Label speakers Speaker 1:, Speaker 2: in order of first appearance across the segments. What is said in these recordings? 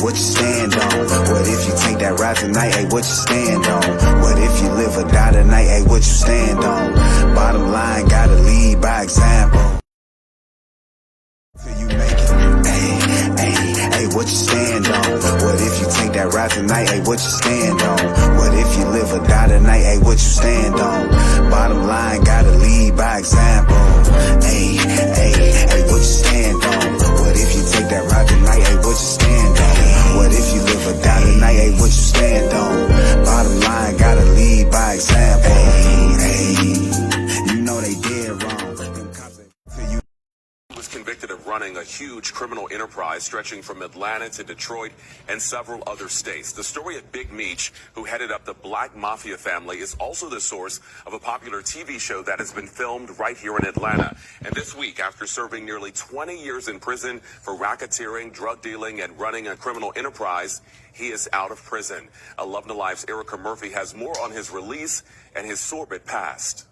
Speaker 1: what you stand on? What if you take that ride tonight, hey, what you stand on? What if you live or die tonight, hey, what you stand on? Bottom line, gotta lead by example. Till you make it, hey, what you stand on? What if you take that ride tonight, hey, what you stand on? What if you live or die tonight, hey, what you stand on? Bottom line, gotta lead by example. Hey, what you stand on? What if you take that ride tonight, hey, what you stand on? What if you live or die tonight, hey, what you stand on? Bottom line, gotta lead by example. Hey, you know they did wrong. Them cops till you
Speaker 2: was convicted of running a huge criminal enterprise stretching from Atlanta to Detroit and several other states. The story of Big Meech, who headed up the Black Mafia family, is also the source of a popular TV show that has been filmed right here in Atlanta. And this week, after serving nearly 20 years in prison for racketeering, drug dealing, and running a criminal enterprise, he is out of prison. 11 Alive's Erica Murphy has more on his release and his sordid past.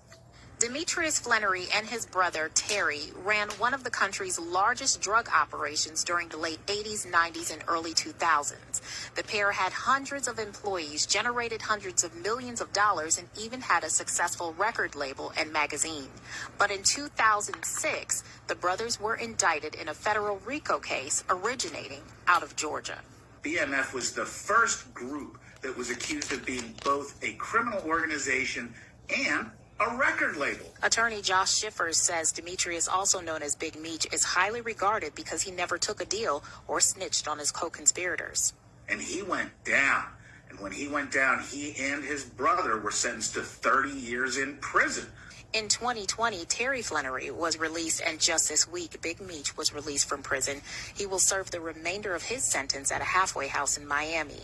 Speaker 3: Demetrius Flannery and his brother, Terry, ran one of the country's largest drug operations during the late 80s, 90s, and early 2000s. The pair had hundreds of employees, generated hundreds of millions of dollars, and even had a successful record label and magazine. But in 2006, the brothers were indicted in a federal RICO case originating out of Georgia.
Speaker 4: BMF was the first group that was accused of being both a criminal organization and a record label.
Speaker 3: Attorney Josh Schiffers says Demetrius, also known as Big Meech, is highly regarded because he never took a deal or snitched on his co-conspirators.
Speaker 4: And he went down. And when he went down, he and his brother were sentenced to 30 years in prison.
Speaker 3: In 2020, Terry Flannery was released, and just this week, Big Meech was released from prison. He will serve the remainder of his sentence at a halfway house in Miami.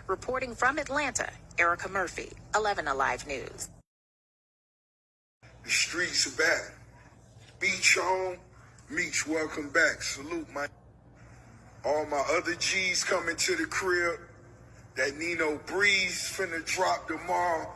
Speaker 3: Reporting from Atlanta, Erica Murphy, 11 Alive News.
Speaker 5: The streets are back. Beach home, Meech, welcome back. Salute, my all my other G's coming to the crib. That Nino Breeze finna drop tomorrow.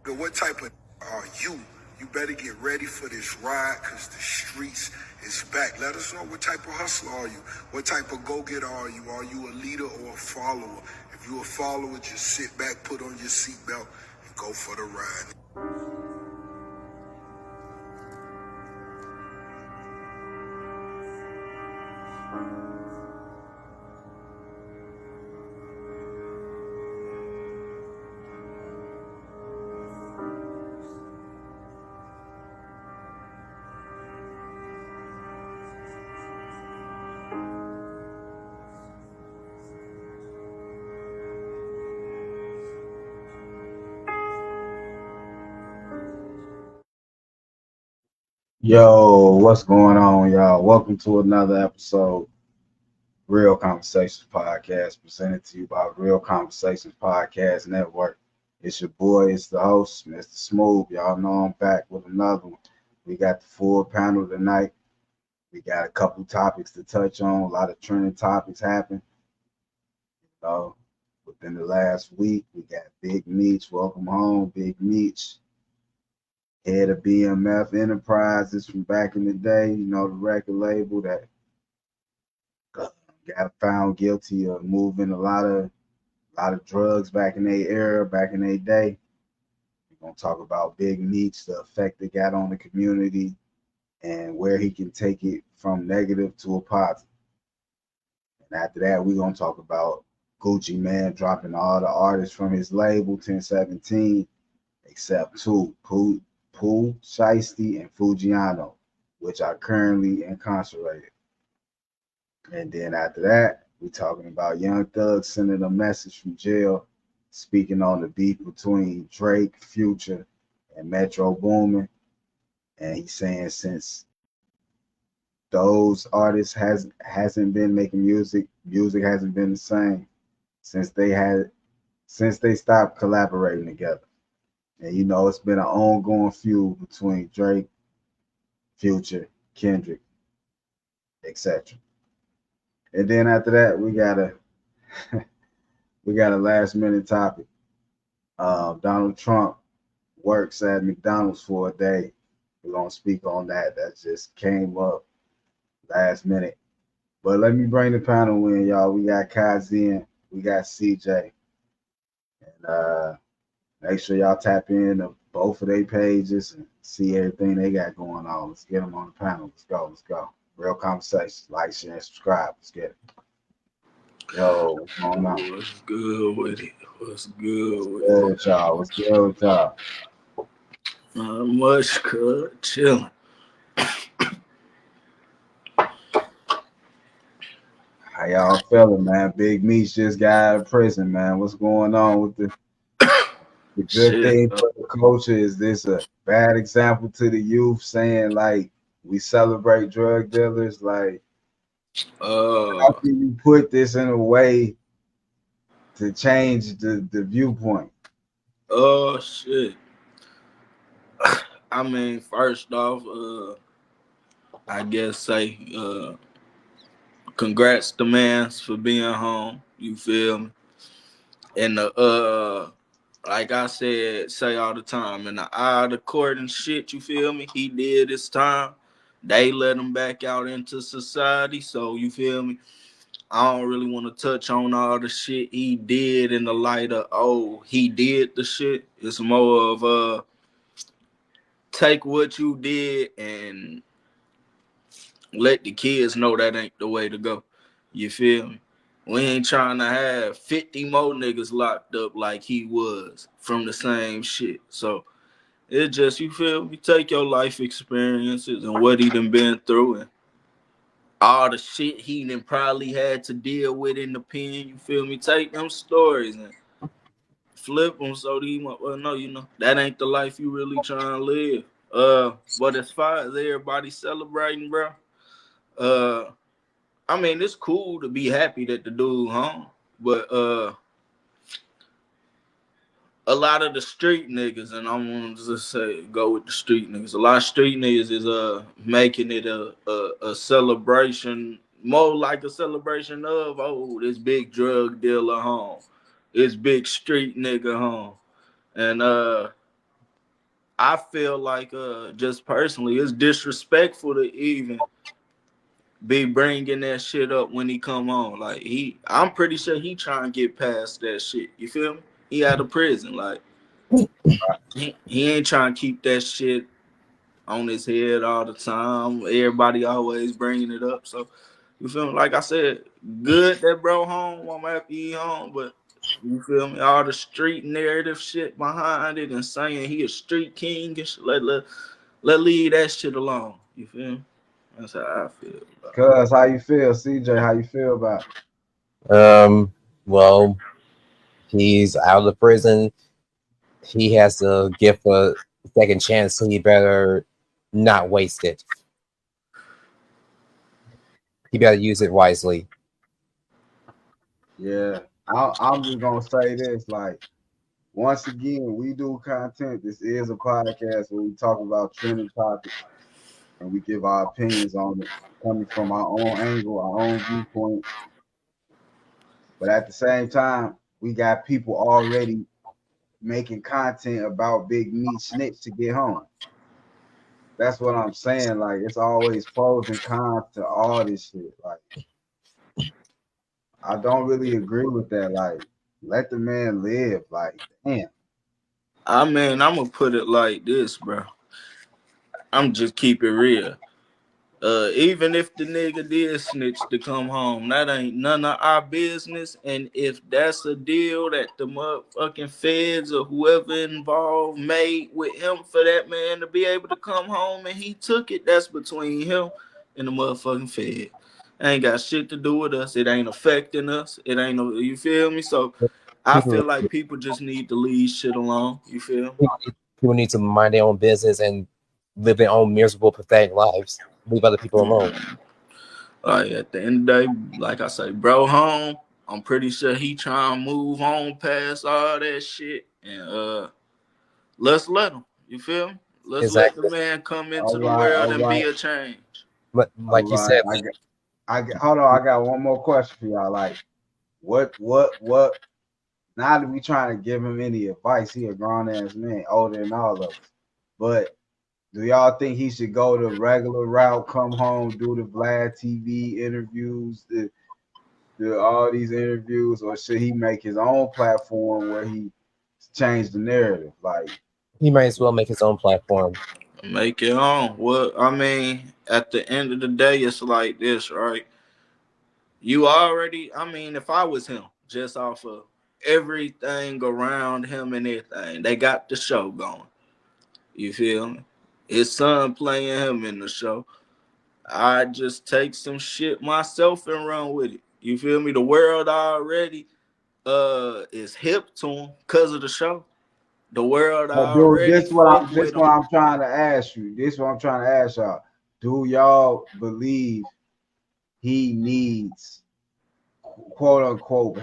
Speaker 5: But what type of are you? You better get ready for this ride, cause the streets is back. Let us know what type of hustler are you? What type of go-getter are you? Are you a leader or a follower? If you're a follower, just sit back, put on your seatbelt, and go for the ride.
Speaker 6: Yo, what's going on, y'all? Welcome to another episode, Real Conversations Podcast, presented to you by Real Conversations Podcast Network. It's your boy, it's the host, Mr. Smooth. Y'all know I'm back with another one. We got the full panel tonight. We got a couple topics to touch on. A lot of trending topics happen. Within the last week, we got Big Meech. Welcome home, Big Meech. Head of BMF Enterprises from back in the day, you know, the record label that got found guilty of moving a lot of drugs back in their era, back in their day. We're gonna talk about Big Meech, the effect it got on the community, and where he can take it from negative to a positive. And after that, we're gonna talk about Gucci Mane dropping all the artists from his label, 1017, except two, Pooh Shiesty and Fujiano, which are currently incarcerated. And then after that, we're talking about Young Thug sending a message from jail, speaking on the beef between Drake, Future, and Metro Boomin. And he's saying since those artists hasn't been making music hasn't been the same since they stopped collaborating together. And you know, it's been an ongoing feud between Drake, Future, Kendrick, etc. And then after that, we got a last minute topic. Donald Trump works at McDonald's for a day. We're gonna speak on that. That just came up last minute. But let me bring the panel in, y'all. We got Kazin, we got CJ, and make sure y'all tap in to both of their pages and see everything they got going on. Let's get them on the panel. Let's go. Let's go. Real conversations. Like, share, and subscribe. Let's get it. Yo, what's going on?
Speaker 7: What's good with it? What's good with
Speaker 6: Good
Speaker 7: it?
Speaker 6: with y'all. What's good with y'all?
Speaker 7: Not much, cuz. Chilling.
Speaker 6: How y'all feeling, man? Big Meech just got out of prison, man. What's going on with the good
Speaker 7: Shit.
Speaker 6: thing for the culture? Is this a bad example to the youth saying like we celebrate drug dealers? Like, how
Speaker 7: Uh,
Speaker 6: can you put this in a way to change the viewpoint?
Speaker 7: shit. I mean, first off, I guess say, congrats to mans for being home. You feel me? And like I said, say all the time, in the eye of the court and shit, you feel me? He did his time. They let him back out into society. So you feel me? I don't really want to touch on all the shit he did in the light of, oh, he did the shit. It's more of take what you did and let the kids know that ain't the way to go. You feel me? We ain't trying to have 50 more niggas locked up like he was from the same shit. So it just, you feel me? Take your life experiences and what he done been through and all the shit he done probably had to deal with in the pen. You feel me? Take them stories and flip them so that he might, well, no, you know, that ain't the life you really trying to live. But as far as everybody celebrating, bro, uh, I mean, it's cool to be happy that the dude home, but a lot of the street niggas, and I'm gonna just say go with the street niggas. A lot of street niggas is making it a celebration, more like a celebration of, oh, this big drug dealer home, this big street nigga home, and I feel like just personally, it's disrespectful to even be bringing that shit up when he come on. Like I'm pretty sure he trying to get past that shit. You feel me? He out of prison. Like he ain't trying to keep that shit on his head all the time. Everybody always bringing it up. So you feel me? Like I said, good that bro home. I'm happy he home, but you feel me? All the street narrative shit behind it and saying he a street king and shit. Let leave that shit alone. You feel me? That's how I feel about it.
Speaker 6: Cuz, how you feel? CJ, how you feel about it?
Speaker 8: Well, he's out of prison. He has to give a second chance, so he better not waste it. He better use it wisely.
Speaker 6: Yeah. I'm just gonna say this, like, once again, we do content. This is a podcast where we talk about trending topics and we give our opinions on it, coming from our own angle, our own viewpoint. But at the same time, we got people already making content about Big Meat Snitch to get home. That's what I'm saying. Like, it's always pros and cons to all this shit. Like, I don't really agree with that. Like, let the man live. Like, damn.
Speaker 7: I mean, I'm gonna put it like this, bro. I'm just keep it real. Even if the nigga did snitch to come home, that ain't none of our business. And if that's a deal that the motherfucking feds or whoever involved made with him for that man to be able to come home and he took it, that's between him and the motherfucking fed. Ain't got shit to do with us. It ain't affecting us. It ain't no, you feel me? So I
Speaker 8: People,
Speaker 7: feel like people just need to leave shit alone. You feel me?
Speaker 8: people need to mind their own business and live their own miserable, pathetic lives. Leave other people alone.
Speaker 7: Like at the end of the day, like I say, bro, home. I'm pretty sure he trying to move on past all that shit, and let's let him. You feel me? Let's let the
Speaker 8: Exactly.
Speaker 7: man come into
Speaker 6: All
Speaker 7: the
Speaker 6: right,
Speaker 7: world
Speaker 6: all
Speaker 7: and
Speaker 6: right,
Speaker 7: be a change.
Speaker 8: But
Speaker 6: all
Speaker 8: like you
Speaker 6: right.
Speaker 8: said,
Speaker 6: Hold on. I got one more question for y'all. Like, what? Not that we trying to give him any advice. He a grown ass man, older than all of us. But Do y'all think he should go the regular route, come home, do the Vlad TV interviews, the all these interviews, or should he make his own platform where he change the narrative? Like,
Speaker 8: He might as well make his own platform.
Speaker 7: Make it on. Well, I mean, at the end of the day, it's like this, right? You already, I mean, if I was him, just off of everything around him and everything, they got the show going. You feel me? His son playing him in the show. I just take some shit myself and run with it. You feel me? The world already is hip to him because of the show. The world
Speaker 6: dude,
Speaker 7: already fuck
Speaker 6: this
Speaker 7: with
Speaker 6: what
Speaker 7: him.
Speaker 6: I'm trying to ask you. This what I'm trying to ask y'all. Do y'all believe he needs quote unquote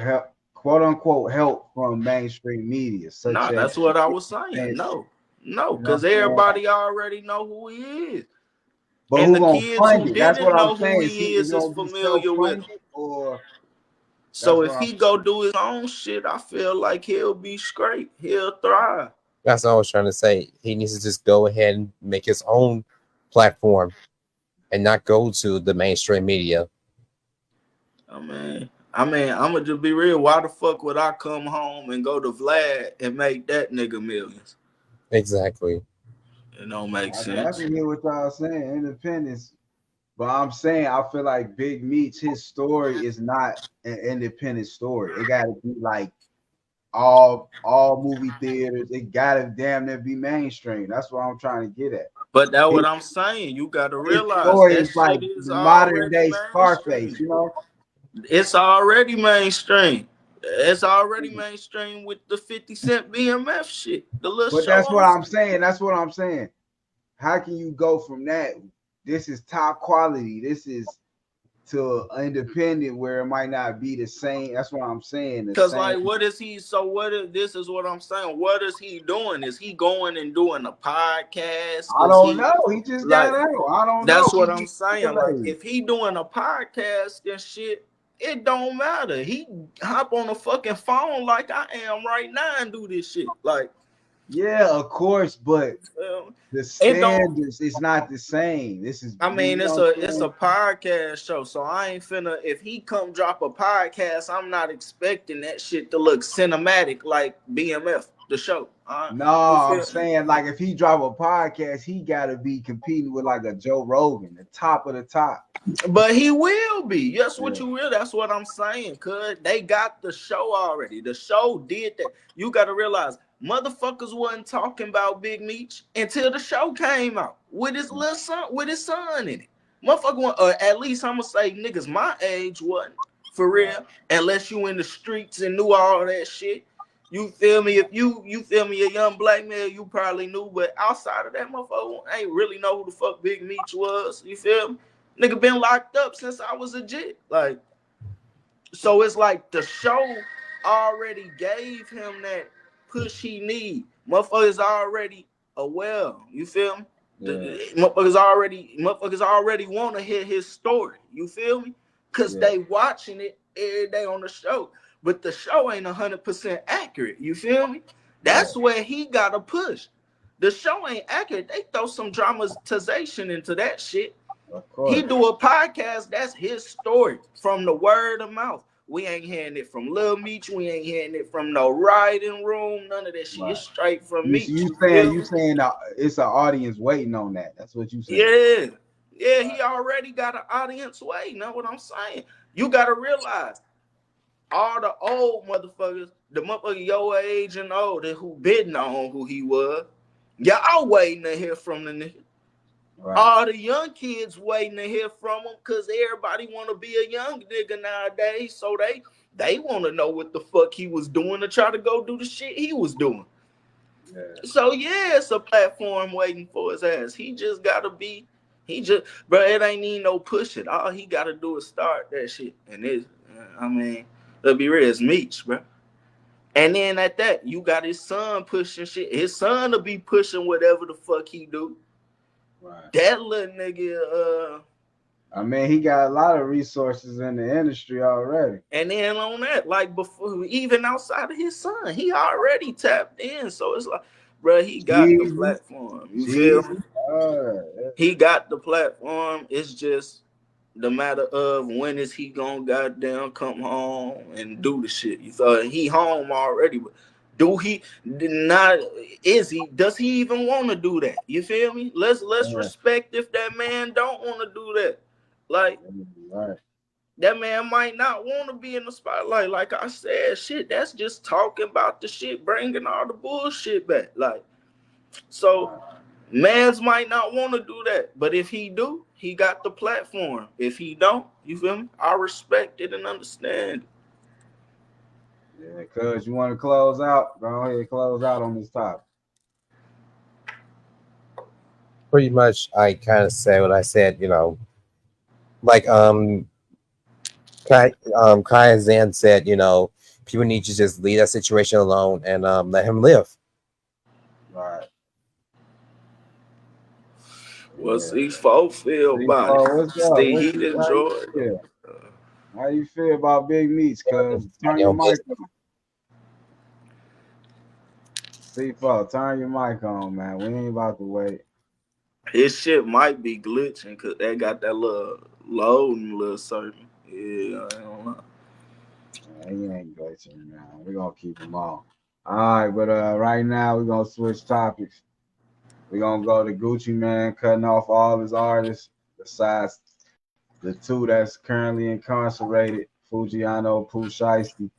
Speaker 6: help from mainstream media, such
Speaker 7: Nah,
Speaker 6: as,
Speaker 7: that's what I was
Speaker 6: you
Speaker 7: saying.
Speaker 6: know
Speaker 7: No,
Speaker 6: what
Speaker 7: because
Speaker 6: I'm saying?
Speaker 7: everybody already know who he is.
Speaker 6: But
Speaker 7: And
Speaker 6: who
Speaker 7: the
Speaker 6: gonna
Speaker 7: kids
Speaker 6: fund
Speaker 7: who
Speaker 6: it? That's
Speaker 7: didn't
Speaker 6: what I'm
Speaker 7: know who
Speaker 6: saying.
Speaker 7: he
Speaker 6: Is
Speaker 7: is
Speaker 6: it
Speaker 7: is
Speaker 6: gonna be self
Speaker 7: familiar with him.
Speaker 6: funded, or that's
Speaker 7: So
Speaker 6: what
Speaker 7: if
Speaker 6: I'm
Speaker 7: he go do his own shit, I feel like he'll be straight. He'll thrive.
Speaker 8: That's all I was trying to say. He needs to just go ahead and make his own platform and not go to the mainstream media.
Speaker 7: I'm gonna just be real. Why the fuck would I come home and go to Vlad and make that nigga millions?
Speaker 8: Exactly.
Speaker 7: It don't make
Speaker 6: I
Speaker 7: sense.
Speaker 6: definitely hear what y'all saying, independence. But I'm saying I feel like Big Meats, his story is not an independent story. It gotta be like all movie theaters. It gotta damn near be mainstream. That's what I'm trying to get at.
Speaker 7: But that's
Speaker 6: His,
Speaker 7: what I'm saying. You gotta
Speaker 6: his
Speaker 7: realize
Speaker 6: story
Speaker 7: that
Speaker 6: is like
Speaker 7: shit is
Speaker 6: the modern
Speaker 7: already
Speaker 6: day Scarface,
Speaker 7: mainstream.
Speaker 6: you know.
Speaker 7: It's already mainstream. It's already mainstream with the 50 Cent BMF shit. The little
Speaker 6: But
Speaker 7: show
Speaker 6: that's what
Speaker 7: on.
Speaker 6: I'm saying. That's what I'm saying. How can you go from that? This is top quality. This is to independent where it might not be the same. That's what I'm saying. The
Speaker 7: Cause
Speaker 6: same.
Speaker 7: like, what is he? So what is this? Is what I'm saying. What is he doing? Is he going and doing a podcast?
Speaker 6: I
Speaker 7: Is
Speaker 6: don't
Speaker 7: he
Speaker 6: know. He just got
Speaker 7: like?
Speaker 6: out. I don't know.
Speaker 7: That's
Speaker 6: He
Speaker 7: what I'm
Speaker 6: just
Speaker 7: saying. Like,
Speaker 6: celebrated.
Speaker 7: if he doing a podcast and shit, it don't matter. He hop on a fucking phone like I am right now and do this shit. Like,
Speaker 6: Yeah, of course, but the
Speaker 7: it don't.
Speaker 6: standards is not the same. This is,
Speaker 7: I
Speaker 6: you
Speaker 7: mean,
Speaker 6: know
Speaker 7: it's
Speaker 6: what I'm
Speaker 7: a
Speaker 6: saying?
Speaker 7: podcast show, so I ain't finna. If he come drop a podcast, I'm not expecting that shit to look cinematic like BMF the show.
Speaker 6: No,
Speaker 7: You
Speaker 6: I'm
Speaker 7: feel?
Speaker 6: saying like if he drop a podcast, he gotta be competing with like a Joe Rogan, the top of the top.
Speaker 7: But he will be. That's what
Speaker 6: Yeah.
Speaker 7: you will. That's what I'm saying. Cause they got the show already. The show did that. You got to realize, motherfuckers wasn't talking about Big Meech until the show came out with his little son, with his son in it. Motherfucker, at least I'm gonna say niggas my age wasn't for
Speaker 6: Right.
Speaker 7: real, unless you in the streets and knew all that shit. You feel me? If you feel me, a young black man, you probably knew, but outside of that, motherfucker ain't really know who the fuck Big Meech was. You feel me? Nigga been locked up since I was a jit. Like, so it's like the show already gave him that push he need. Motherfuckers already aware. You feel me?
Speaker 6: Yeah.
Speaker 7: Motherfuckers already want to hear his story. You feel me? Cause
Speaker 6: Yeah.
Speaker 7: they watching it every day on the show. But the show ain't 100% accurate. You feel me?
Speaker 6: Right.
Speaker 7: That's where he got to push. The show ain't accurate. They throw some dramatization into that shit.
Speaker 6: Of
Speaker 7: He
Speaker 6: course.
Speaker 7: do a podcast. That's his story from the word of mouth. We ain't hearing it from Lil Meech. We ain't hearing it from no writing room. None of that shit.
Speaker 6: Right.
Speaker 7: It's straight from Meech.
Speaker 6: You
Speaker 7: You
Speaker 6: saying
Speaker 7: feel me?
Speaker 6: it's an audience waiting on that. That's what you saying.
Speaker 7: Yeah. Yeah,
Speaker 6: Right.
Speaker 7: he already got an audience waiting. Know what I'm saying? You got to realize all the old motherfuckers, the motherfucker your age and older who been on who he was, y'all waiting to hear from the nigga.
Speaker 6: Right.
Speaker 7: All the young kids waiting to hear from him because everybody want to be a young nigga nowadays. So they want to know what the fuck he was doing to try to go do the shit he was doing.
Speaker 6: Yeah.
Speaker 7: So yeah, it's a platform waiting for his ass. He just gotta be. Bro, it ain't need no push it. All he gotta do is start that shit. And I mean, let's be real, it's Meech, bro. And then at that, you got his son pushing shit. His son will be pushing whatever the fuck he do.
Speaker 6: Right.
Speaker 7: That little nigga,
Speaker 6: I mean, he got a lot of resources in the industry already.
Speaker 7: and then on that, like before, even outside of his son, he already tapped in. So it's like, bro, he got the
Speaker 6: Jeezy,
Speaker 7: platform. You feel me? He got the platform. It's just the matter of when is he gonna goddamn come home and do the shit. You thought he home already, but do he not? Is he? Does he even want to do that? You feel me? Let's respect if that man don't want to do that. Like that man might not want to be in the spotlight. Like I said, shit. That's just talking about the shit, bringing all the bullshit back. Like so. Mans might not want to do that, but if he do, he got the platform. If he don't, you feel me? I respect it and understand.
Speaker 6: Yeah, cuz you want to close out? Go ahead, close out on this topic.
Speaker 8: Pretty much, I kind of say what I said. You know, like Kai and Zan said. You know, people need to just leave that situation alone and let him live.
Speaker 6: Right.
Speaker 7: What's these folks feel about it?
Speaker 6: What's up?
Speaker 7: Stay heat enjoy it.
Speaker 6: How you feel about Big Meats, cuz? Turn your mic on. C4, turn your mic on, man. We ain't about to wait.
Speaker 7: His shit might be glitching because they got that little loading little certain. Yeah, I don't know.
Speaker 6: He ain't glitching, man. We're gonna keep him on. All right, but right now we're gonna switch topics. We're gonna go to Gucci Man cutting off all his artists besides the two that's currently incarcerated, Fujiano, Pooh Shiesty.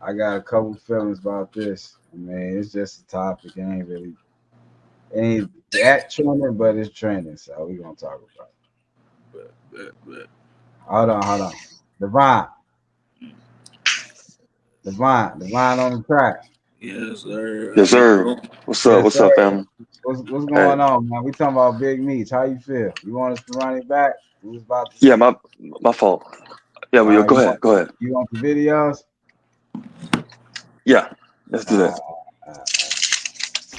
Speaker 6: I got a couple feelings about this. I mean, it's just a topic. It ain't that trending, but it's trending. So we're gonna talk about it.
Speaker 7: Bet.
Speaker 6: Hold on. Divine on the track.
Speaker 7: Yes, sir.
Speaker 9: Yes, sir. What's up?
Speaker 6: Yes,
Speaker 9: What's
Speaker 6: sir.
Speaker 9: up, family?
Speaker 6: What's
Speaker 9: Hey,
Speaker 6: going on, man? We talking about Big Meats. How you feel? You want us to run it back? We was about to
Speaker 9: yeah,
Speaker 6: see.
Speaker 9: my fault. Yeah, well, go ahead. Go ahead.
Speaker 6: You want the videos?
Speaker 9: Yeah, let's do that.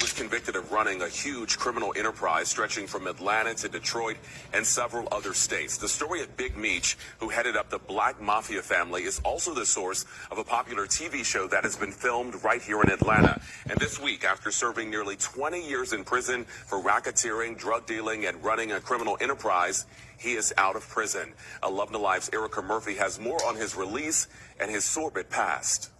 Speaker 2: Was convicted of running a huge criminal enterprise stretching from Atlanta to Detroit and several other states. The story of Big Meech, who headed up the Black Mafia family, is also the source of a popular TV show that has been filmed right here in Atlanta. And this week, after serving nearly 20 years in prison for racketeering, drug dealing, and running a criminal enterprise, he is out of prison. 11 Alive's Erica Murphy has more on his release and his sordid past.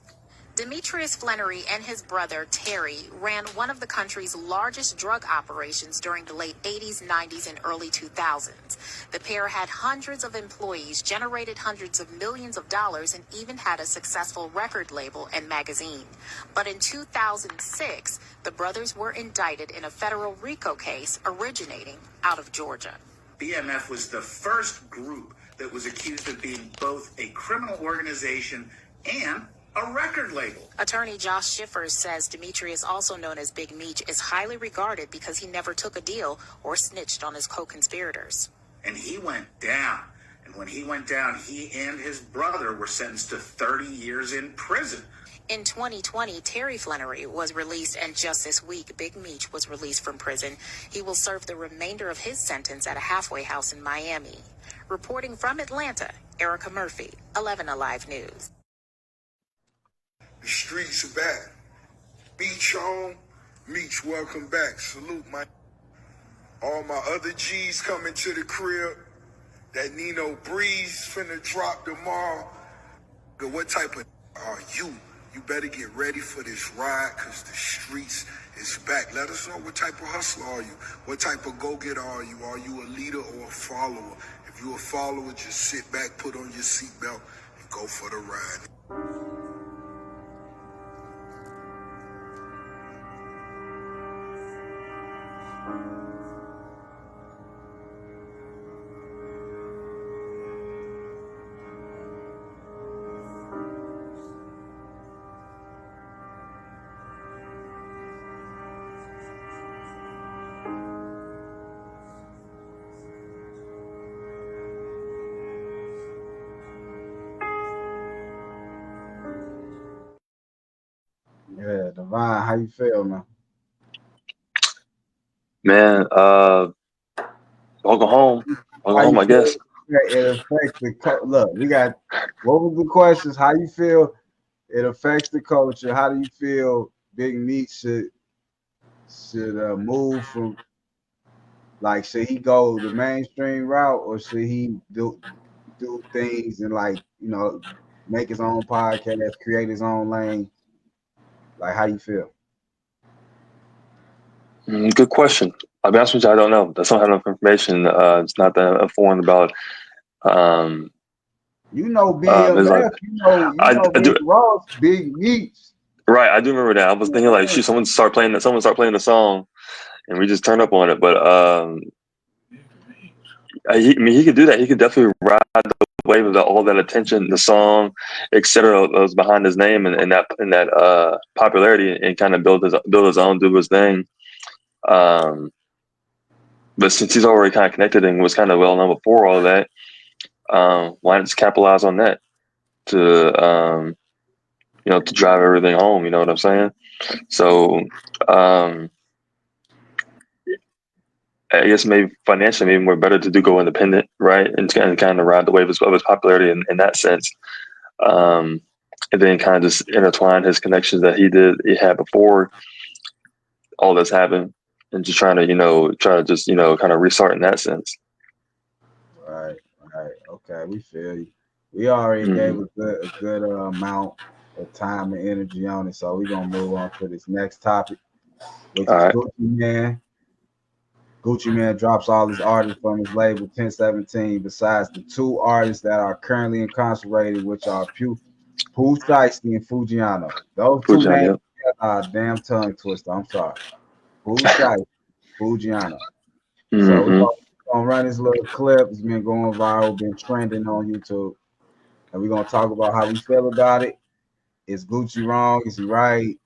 Speaker 3: Demetrius Flannery and his brother, Terry, ran one of the country's largest drug operations during the late 80s, 90s, and early 2000s. The pair had hundreds of employees, generated hundreds of millions of dollars, and even had a successful record label and magazine. But in 2006, the brothers were indicted in a federal RICO case originating out of Georgia.
Speaker 4: BMF was the first group that was accused of being both a criminal organization and a record label.
Speaker 3: Attorney Josh Schiffers says Demetrius, also known as Big Meech, is highly regarded because he never took a deal or snitched on his co-conspirators.
Speaker 4: And he went down. And when he went down, he and his brother were sentenced to 30 years in prison.
Speaker 3: In 2020, Terry Flannery was released, and just this week, Big Meech was released from prison. He will serve the remainder of his sentence at a halfway house in Miami. Reporting from Atlanta, Erica Murphy, 11 Alive News.
Speaker 5: The streets are back. Beach home, Meech, welcome back. Salute all my other G's coming to the crib. That Nino Breeze finna drop tomorrow. What type of are you? You better get ready for this ride, cause the streets is back. Let us know what type of hustler are you? What type of go-getter are you? Are you a leader or a follower? If you're a follower, just sit back, put on your seatbelt, and go for the ride.
Speaker 6: Yeah, Divine, how you feel, man?
Speaker 9: Man, welcome home. Welcome home, I guess.
Speaker 6: It affects the look. We got what was the questions? How you feel it affects the culture? How do you feel Big Meat should move from Like, should he go the mainstream route or should he do things and like, make his own podcast, create his own lane? Like, how you feel?
Speaker 9: Good question. I'll be honest with you, I don't know. I don't have enough information. It's not that informed about.
Speaker 6: Big LF,
Speaker 9: It's like I
Speaker 6: Big
Speaker 9: do.
Speaker 6: Ross, Big Meats.
Speaker 9: Right, I do remember that. I was thinking like, shoot, someone start playing the song, and we just turned up on it. But he could do that. He could definitely ride the wave of all that attention, the song, etc. that was behind his name and that popularity, and kind of build his own, do his thing. But since he's already kind of connected and was kind of well known before all of that, why not just capitalize on that to to drive everything home? You know what I'm saying? So I guess maybe financially, maybe more better to go independent, right? And kind of ride the wave of his popularity in that sense. And then kind of just intertwine his connections that he had before all this happened, and just trying to just kind of restart in that sense.
Speaker 6: Right. Okay, we feel you. We already gave
Speaker 9: Mm-hmm.
Speaker 6: a good amount of time and energy on it, so we're gonna move on to this next topic, which
Speaker 9: All
Speaker 6: is
Speaker 9: right.
Speaker 6: Gucci Man. Gucci Man drops all his artists from his label 1017, besides the two artists that are currently incarcerated, which are Pooh Shiesty and Fujiano. Those two
Speaker 9: Fujian,
Speaker 6: names
Speaker 9: yep.
Speaker 6: are damn tongue twister. I'm sorry. Pooh Shiesty, Fujiano. So we're
Speaker 9: Mm-hmm.
Speaker 6: gonna run this little clip. It's been going viral, been trending on YouTube. And we're gonna talk about how we feel about it. Is Gucci wrong? Is he right?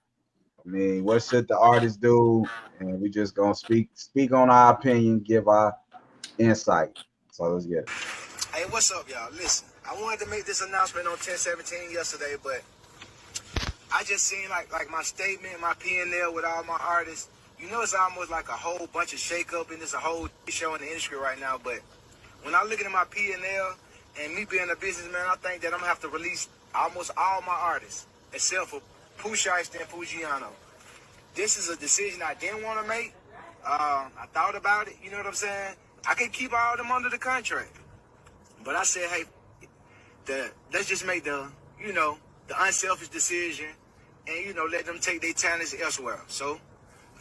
Speaker 6: I mean, what should the artist do? And we just gonna speak on our opinion, give our insight. So let's get it.
Speaker 10: Hey, what's up, y'all? Listen, I wanted to make this announcement on 1017 yesterday, but I just seen like my statement, my P&L with all my artists. You know, it's almost like a whole bunch of shakeup, and it's a whole show in the industry right now. But when I look at my P&L and me being a businessman, I think that I'm gonna have to release almost all my artists except for Pooh Shiesty and Fujiano. This is a decision I didn't want to make. I thought about it. You know what I'm saying? I could keep all of them under the contract, but I said, hey, let's just make the unselfish decision and, let them take their talents elsewhere. So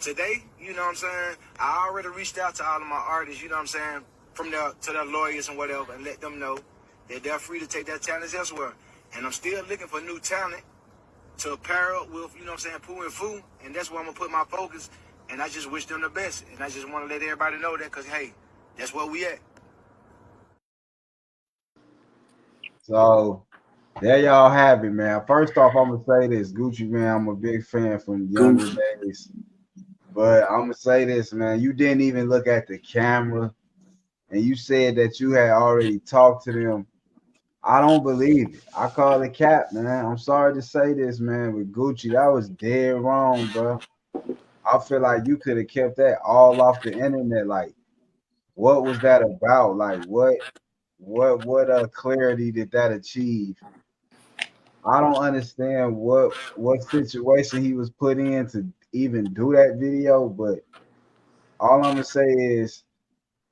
Speaker 10: today, you know what I'm saying, I already reached out to all of my artists, you know what I'm saying, to their lawyers and whatever, and let them know that they're free to take their talents elsewhere. And I'm still looking for new talent to pair up with, you know what I'm saying, Pooh and Fu, and that's where I'm going to put my focus, and I just wish them the best. And I just want to let everybody know that because, hey, that's where we at.
Speaker 6: So there y'all have it, man. First off, I'm gonna say this, Gucci Man. I'm a big fan from younger
Speaker 7: Goofy.
Speaker 6: days, but I'm gonna say this, man. You didn't even look at the camera, and you said that you had already talked to them. I don't believe it. I call it cap, man. I'm sorry to say this, man. With Gucci, that was dead wrong, bro. I feel like you could have kept that all off the internet. Like, what was that about? Like, what clarity did that achieve? I don't understand what situation he was put in to even do that video, but all I'm gonna say is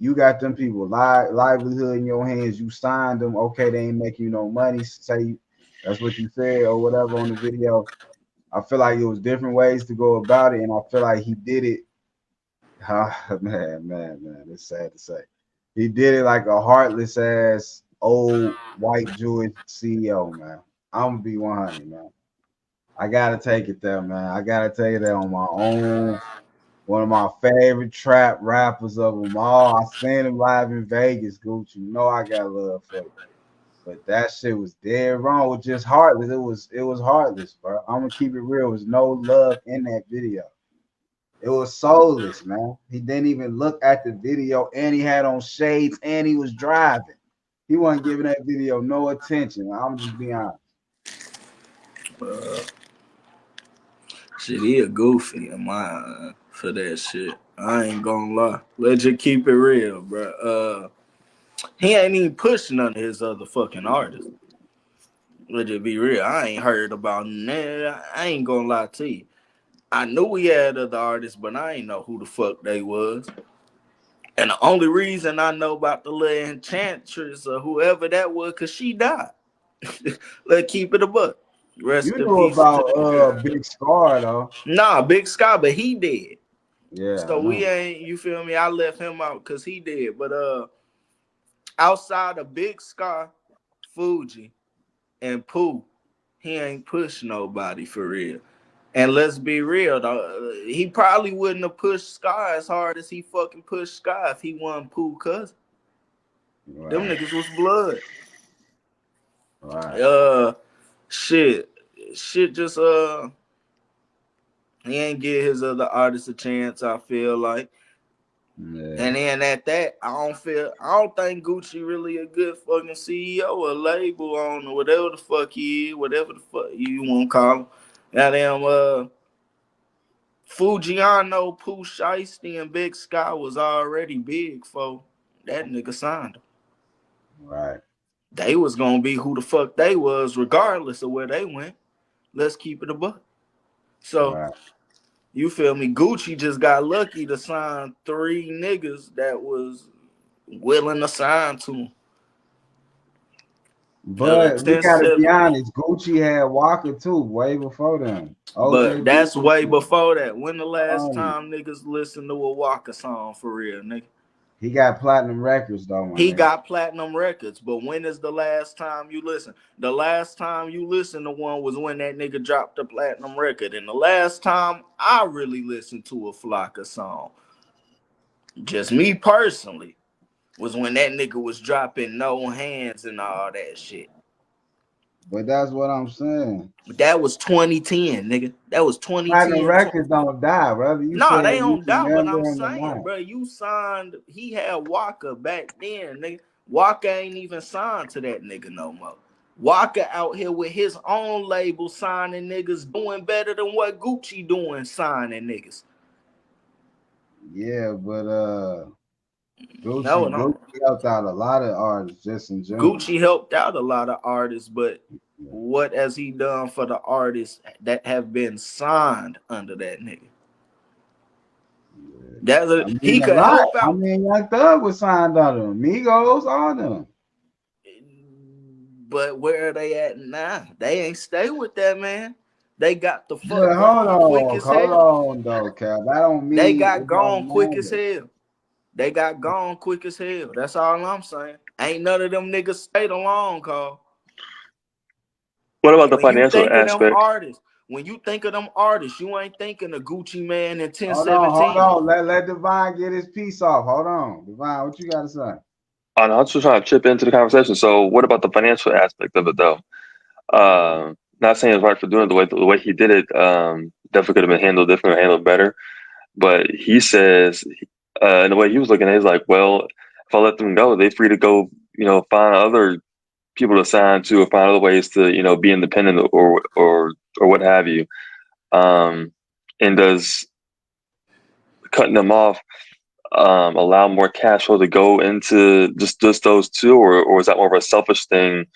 Speaker 6: you got them people livelihood in your hands. You signed them. Okay, they ain't making you no money. Say that's what you said or whatever on the video. I feel like it was different ways to go about it, and I feel like he did it. Man, it's sad to say. He did it like a heartless ass old white Jewish CEO, man. I'm gonna be 100, man. I gotta take it there, man. I gotta take it there on my own. One of my favorite trap rappers of them all. I seen him live in Vegas, Gucci. You know I got love for you. But that shit was dead wrong. It was just heartless. It was heartless, bro. I'm gonna keep it real. There was no love in that video. It was soulless, man. He didn't even look at the video, and he had on shades, and he was driving. He wasn't giving that video no attention. I'm just being honest.
Speaker 7: Shit, he a goofy in my for that shit. I ain't gonna lie. Let's just keep it real, bro. He ain't even pushed none of his other fucking artists. Let's just be real. I ain't heard about none. I ain't gonna lie to you. I knew we had other artists, but I ain't know who the fuck they was. And the only reason I know about the little enchantress or whoever that was, cause she died. Let's keep it a buck. Rest
Speaker 6: You
Speaker 7: in
Speaker 6: knew
Speaker 7: peace to the
Speaker 6: about
Speaker 7: girl.
Speaker 6: Big Scar though.
Speaker 7: Nah, Big Sky, but he dead.
Speaker 6: Yeah, I
Speaker 7: So we
Speaker 6: know.
Speaker 7: ain't, you feel me? I left him out because he did. But outside of Big Sky, Fuji, and Pooh, he ain't pushed nobody for real. And let's be real, though, he probably wouldn't have pushed Sky as hard as he fucking pushed Sky if he wasn't Pooh cousin. Them
Speaker 6: Right,
Speaker 7: niggas was blood.
Speaker 6: right.
Speaker 7: Uh, shit, shit. Just he ain't give his other artists a chance. I feel like.
Speaker 6: Yeah.
Speaker 7: And then at that, I don't think Gucci really a good fucking CEO or label owner, whatever the fuck he is, whatever the fuck you want to call him. Goddamn, Fujiano, Pooh Shiesty, and Big Sky was already big for that nigga signed them.
Speaker 6: Right.
Speaker 7: They was gonna be who the fuck they was, regardless of where they went. Let's keep it a buck. So
Speaker 6: Right.
Speaker 7: you feel me? Gucci just got lucky to sign 3 niggas that was willing to sign to him.
Speaker 6: But we gotta be
Speaker 7: 10-7.
Speaker 6: honest, Gucci had Walker too, way before them.
Speaker 7: But
Speaker 6: OJB,
Speaker 7: that's way before that. When the last
Speaker 6: um,
Speaker 7: time niggas listened to a Walker song for real, nigga?
Speaker 6: he got platinum records though, my
Speaker 7: He
Speaker 6: nigga.
Speaker 7: got platinum records, but when is the last time you listen? The last time you listened to one was when that nigga dropped the platinum record. And the last time I really listened to a Flocka song, just me personally, was when that nigga was dropping No Hands and all that shit.
Speaker 6: But that's what I'm saying.
Speaker 7: But that was 2010, nigga. That was
Speaker 6: Platinum
Speaker 7: 2010.
Speaker 6: records don't die, brother. You
Speaker 7: No,
Speaker 6: saying
Speaker 7: they
Speaker 6: you
Speaker 7: don't doubt, but I'm
Speaker 6: remember in the
Speaker 7: saying,
Speaker 6: mind.
Speaker 7: bro, you signed. He had Walker back then, nigga. Walker ain't even signed to that nigga no more. Walker out here with his own label signing niggas, doing better than what Gucci doing signing niggas.
Speaker 6: Yeah, but
Speaker 7: No,
Speaker 6: Gucci
Speaker 7: no.
Speaker 6: helped out a lot of artists just in general.
Speaker 7: Gucci helped out a lot of artists, but
Speaker 6: Yeah.
Speaker 7: what has he done for the artists that have been signed under that nigga?
Speaker 6: I mean,
Speaker 7: He
Speaker 6: a
Speaker 7: could
Speaker 6: lot.
Speaker 7: help
Speaker 6: I
Speaker 7: out.
Speaker 6: mean, Young Thug was signed under them. Migos, all them.
Speaker 7: But where are they at now? They ain't stay with that man. They got the fuck
Speaker 6: But hold
Speaker 7: gone quick
Speaker 6: on,
Speaker 7: as
Speaker 6: hold
Speaker 7: hell.
Speaker 6: on, though, Cal. That don't
Speaker 7: They
Speaker 6: mean
Speaker 7: got
Speaker 6: it don't
Speaker 7: gone quick as
Speaker 6: matter.
Speaker 7: hell. They got gone quick as hell. That's all I'm saying. Ain't none of them niggas stayed along, Carl.
Speaker 9: What about the
Speaker 7: When you
Speaker 9: financial
Speaker 7: think of them
Speaker 9: aspect?
Speaker 7: artists, when you think of them artists, you ain't thinking of Gucci Man and
Speaker 6: Hold
Speaker 7: 1017.
Speaker 6: on. Let Divine get his piece off. Hold on. Divine, what you gotta say?
Speaker 9: I'm just trying to chip into the conversation. So, what about the financial aspect of it, though? Not saying it's right for doing it the way he did it. Definitely could have been handled differently, handled better. But he says, and the way he was looking at it, he's like, well, if I let them go, they're free to go, find other people to sign to, or find other ways to, be independent, or what have you. And does cutting them off allow more cash flow to go into just those two, or is that more of a selfish thing?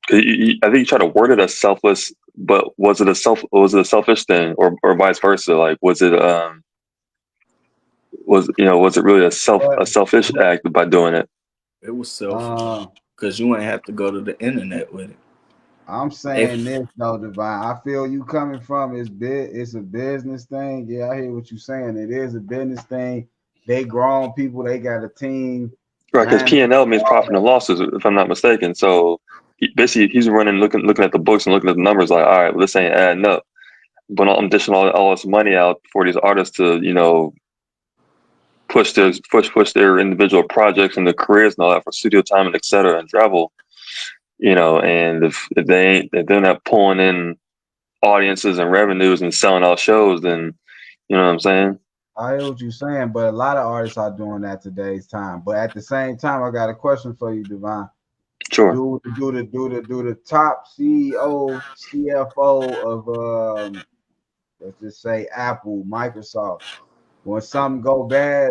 Speaker 9: 'Cause I think you try to word it as selfless, but was it a selfish thing, or vice versa? Like, was it really
Speaker 6: But
Speaker 9: a selfish act by doing it?
Speaker 7: It was selfish.
Speaker 6: uh,
Speaker 7: Cause you ain't have to go to the internet with it.
Speaker 6: I'm
Speaker 7: If
Speaker 6: saying this though, Divine. I feel you coming from it's a business thing. Yeah, I hear what you're saying. It is a business thing. They grown people, they got a team
Speaker 9: Right, because
Speaker 6: behind them,
Speaker 9: P&L means
Speaker 6: all
Speaker 9: profit and
Speaker 6: that.
Speaker 9: losses, if I'm not mistaken. So basically, he's running, looking at the books and looking at the numbers, like, all right, well, this ain't adding up. But I'm dishing all this money out for these artists to, push their individual projects and their careers and all that for studio time and et cetera and travel. And if they're not pulling in audiences and revenues and selling out shows, then you know what I'm saying?
Speaker 6: I hear what you're saying, but a lot of artists are doing that today's time. But at the same time, I got a question for you, Divine.
Speaker 9: Sure.
Speaker 6: Do the top CEO, CFO of let's just say Apple, Microsoft, when something go bad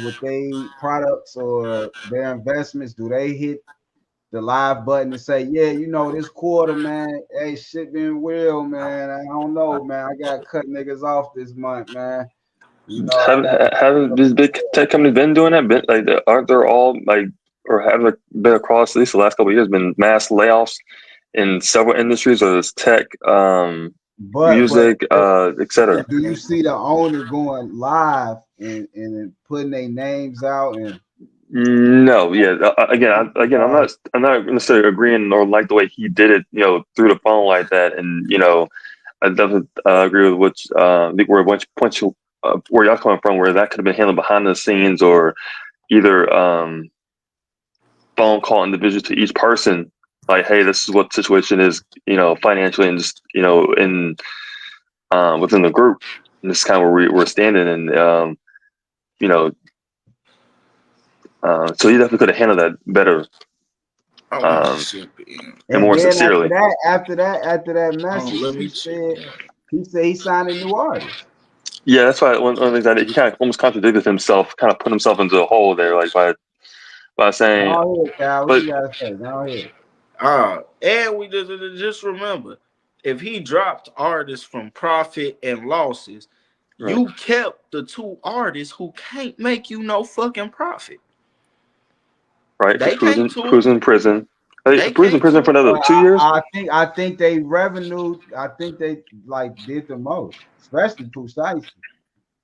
Speaker 6: with their products or their investments, do they hit the live button and say, yeah, this quarter, man, hey, shit been real, man. I don't know, man. I got cut niggas off this month, man. You know,
Speaker 9: Haven't these big tech companies been doing that? Aren't there all like, or have there been across at least the last couple of years been mass layoffs in several industries, whether it's tech,
Speaker 6: but
Speaker 9: music, etc.
Speaker 6: do you see the owner going live and putting their names out and
Speaker 9: No, yeah. I'm not necessarily agreeing or like the way he did it, through the phone like that. And I definitely agree with where where y'all coming from, where that could have been handled behind the scenes, or either phone call individuals to each person, like, hey, this is what the situation is, financially, and just in within the group. And this is kind of where we're standing, and you know, so you definitely could have handled that better,
Speaker 7: Oh, let me
Speaker 9: um,
Speaker 7: check
Speaker 9: and
Speaker 6: and
Speaker 9: more
Speaker 6: then
Speaker 9: sincerely.
Speaker 6: after that
Speaker 7: Oh,
Speaker 6: message,
Speaker 7: let me check that.
Speaker 6: he said he signed a new artist.
Speaker 9: Yeah, that's why one of the things that he kind of almost contradicted himself, kind of put himself into a hole there, like by saying,
Speaker 6: Go ahead, Kyle. What
Speaker 9: but
Speaker 6: you gotta say? Go ahead.
Speaker 7: And we just remember, if he dropped artists from profit and losses,
Speaker 9: right,
Speaker 7: you kept the two artists who can't make you no fucking profit.
Speaker 9: right, because
Speaker 7: They can't
Speaker 9: Pooh's
Speaker 7: tour.
Speaker 9: in prison. Hey,
Speaker 7: They
Speaker 9: Pooh's in
Speaker 7: can't
Speaker 9: prison for
Speaker 7: tour.
Speaker 9: another 2 years.
Speaker 6: I think they revenue. I think they like did the most, especially Pooh Shiesty.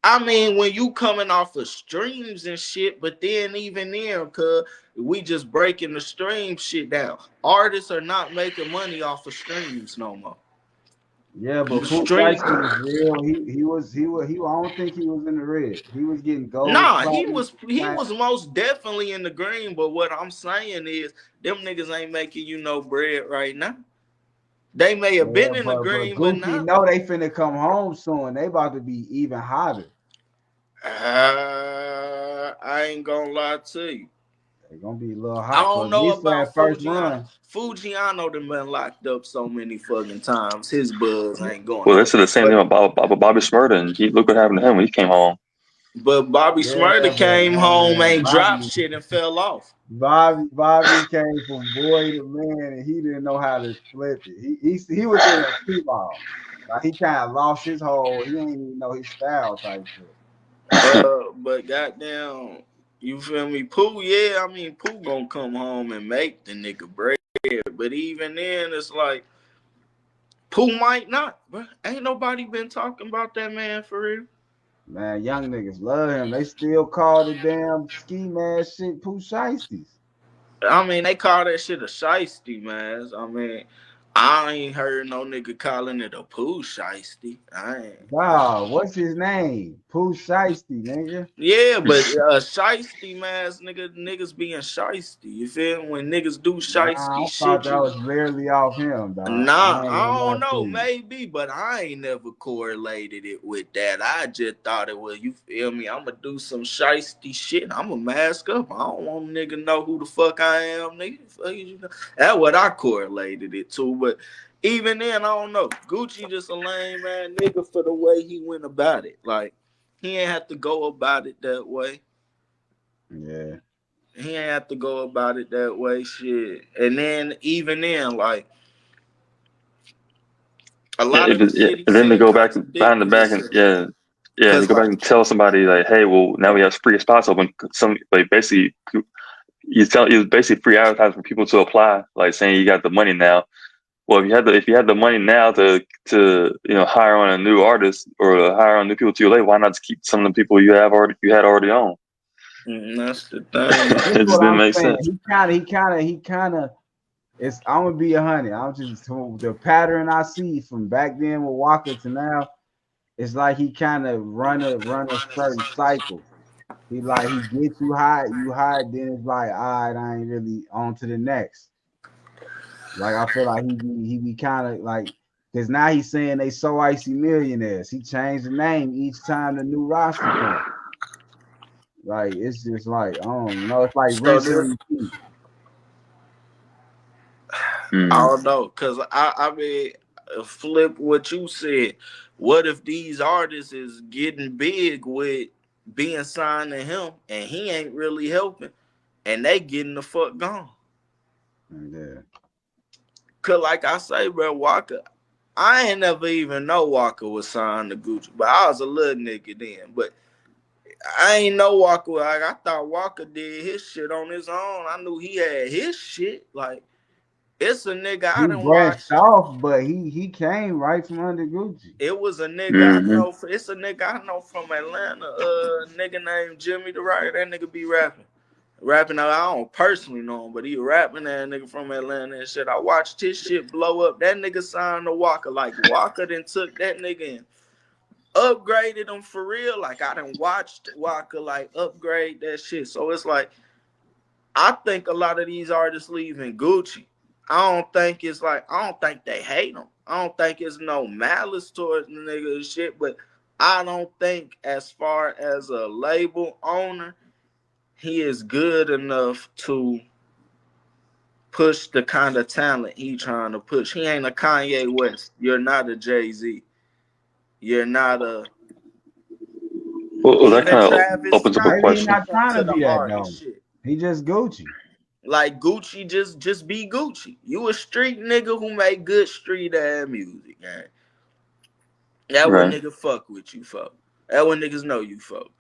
Speaker 7: I mean, when you coming off of streams and shit, but then even then, cause we just breaking the stream shit down. Artists are not making money off of streams no more.
Speaker 6: Yeah,
Speaker 7: The
Speaker 6: but Pooh
Speaker 7: stream,
Speaker 6: Shiesty was real. He. I don't think he was in the red. He was getting gold,
Speaker 7: nah,
Speaker 6: platinum,
Speaker 7: he
Speaker 6: platinum.
Speaker 7: was most definitely in the green. But what I'm saying is, them niggas ain't making you no bread right now. They may have
Speaker 6: Yeah,
Speaker 7: been in the
Speaker 6: but
Speaker 7: green, but
Speaker 6: Gucci
Speaker 7: now
Speaker 6: know they finna come home soon. They about to be even hotter.
Speaker 7: I ain't gonna lie to you.
Speaker 6: They gonna be a little
Speaker 7: I
Speaker 6: hot for
Speaker 7: don't
Speaker 6: at
Speaker 7: know
Speaker 6: least for
Speaker 7: about
Speaker 6: that first
Speaker 7: Fujiano.
Speaker 6: run.
Speaker 7: Fujiano done been locked up so many fucking times. His buzz ain't going
Speaker 9: Well, they
Speaker 7: nowhere.
Speaker 9: said the same thing
Speaker 7: But
Speaker 9: about Bobby Shmurda, and look what happened to him when he came home.
Speaker 7: Bobby
Speaker 6: Yeah,
Speaker 7: Smurda
Speaker 6: but
Speaker 7: came home,
Speaker 6: man,
Speaker 7: ain't dropped shit and fell off.
Speaker 6: Bobby came from boy to man, and he didn't know how to flip it. He was in a T-ball. Like he kind of lost his whole. He ain't even know his style type shit.
Speaker 7: But goddamn, you feel me? Pooh, yeah, I mean Pooh gonna come home and make the nigga bread. But even then, it's like Pooh might not, bro. Ain't nobody been talking about that man for real.
Speaker 6: Man, young niggas love him. They still call the damn ski mask shit Pooh Shiesties.
Speaker 7: I mean, they call that shit a shiesty, man. I mean, I ain't heard no nigga calling it a poo shiesty. I ain't.
Speaker 6: Wow, what's his name? Pooh Shiesty, nigga.
Speaker 7: Yeah, but shiesty, man, niggas being shiesty. You feel me? When niggas do
Speaker 6: Nah,
Speaker 7: shiesty
Speaker 6: I thought
Speaker 7: shit,
Speaker 6: that
Speaker 7: you
Speaker 6: was literally off him, dog.
Speaker 7: nah,
Speaker 6: I ain't
Speaker 7: I
Speaker 6: gonna lie
Speaker 7: don't
Speaker 6: to
Speaker 7: know,
Speaker 6: you.
Speaker 7: maybe, but I ain't never correlated it with that. I just thought it was, you feel me? I'ma do some shiesty shit. I'ma mask up. I don't want a nigga know who the fuck I am, nigga. Fuck you know. That's what I correlated it to. But even then, I don't know. Gucci just a lame man nigga for the way he went about it. Like, he ain't have to go about it that way.
Speaker 6: Yeah.
Speaker 7: He ain't have to go about it that way, shit. And then even then, like, a
Speaker 9: Yeah,
Speaker 7: lot of the shit he
Speaker 9: and then to
Speaker 7: said
Speaker 9: go back behind the
Speaker 7: contradicted
Speaker 9: back, and
Speaker 7: itself.
Speaker 9: yeah, to
Speaker 7: Cause
Speaker 9: go back
Speaker 7: like,
Speaker 9: and tell somebody like, hey, well, now we have free spots open. Some, like, basically, you basically free advertising for people to apply, like saying you got the money now. Well, if you had the money now to hire on a new artist or to hire on new people to your label, why not just keep some of the people you had already on?
Speaker 7: that's the thing.
Speaker 6: This is
Speaker 9: It just
Speaker 6: what
Speaker 9: didn't
Speaker 6: I'm
Speaker 9: make
Speaker 6: saying.
Speaker 9: sense.
Speaker 6: He kind of. It's. I'm gonna be 100. I'm just the pattern I see from back then with Walker to now. It's like he kind of run a certain cycle. He gets you high, then it's like, all right, I ain't really on to the next. Like I feel like he be kind of like because now he's saying they so icy millionaires. He changed the name each time the new roster comes. Like it's just like I don't know. It's like
Speaker 7: So
Speaker 6: rinse and
Speaker 7: this,
Speaker 6: repeat.
Speaker 7: I
Speaker 9: Mm.
Speaker 7: don't know, cause I mean, flip what you said. What if these artists is getting big with being signed to him, and he ain't really helping, and they getting the fuck gone?
Speaker 6: Yeah.
Speaker 7: Cause like I say, bro, Walker, I ain't never even know Walker was signed to Gucci, but I was a little nigga then. But I ain't know Walker. Like I thought Walker did his shit on his own. I knew he had his shit. Like it's a nigga I
Speaker 6: He
Speaker 7: done
Speaker 6: branched
Speaker 7: watched.
Speaker 6: off, but he came right from under Gucci.
Speaker 7: It was a nigga I
Speaker 9: Mm-hmm.
Speaker 7: know. It's a nigga I know from Atlanta. Nigga named Jimmy the Writer. That nigga be rapping. I don't personally know him, but he rapping. That nigga from Atlanta and shit. I watched his shit blow up. That nigga signed to Walker. Like Walker then took that nigga and upgraded him for real. Like I done watched Walker like upgrade that shit. So it's like I think a lot of these artists leaving Gucci. I don't think they hate him. I don't think it's no malice towards the nigga and shit, but I don't think as far as a label owner, he is good enough to push the kind of talent he trying to push. He ain't a Kanye West. You're not a Jay-Z. You're not a
Speaker 9: Well, that
Speaker 7: even
Speaker 9: kind of
Speaker 7: Travis
Speaker 9: opens up a
Speaker 7: Scott
Speaker 6: Maybe
Speaker 7: when
Speaker 6: he
Speaker 7: it
Speaker 9: question.
Speaker 6: not
Speaker 7: comes
Speaker 6: trying
Speaker 7: to
Speaker 6: to
Speaker 7: the
Speaker 6: be that
Speaker 7: artist
Speaker 6: though.
Speaker 7: shit.
Speaker 6: He just Gucci.
Speaker 7: Like Gucci, just be Gucci. You a street nigga who make good street ass music, man. That what
Speaker 9: Right.
Speaker 7: nigga fuck with you, fuck. That what niggas know you, fuck.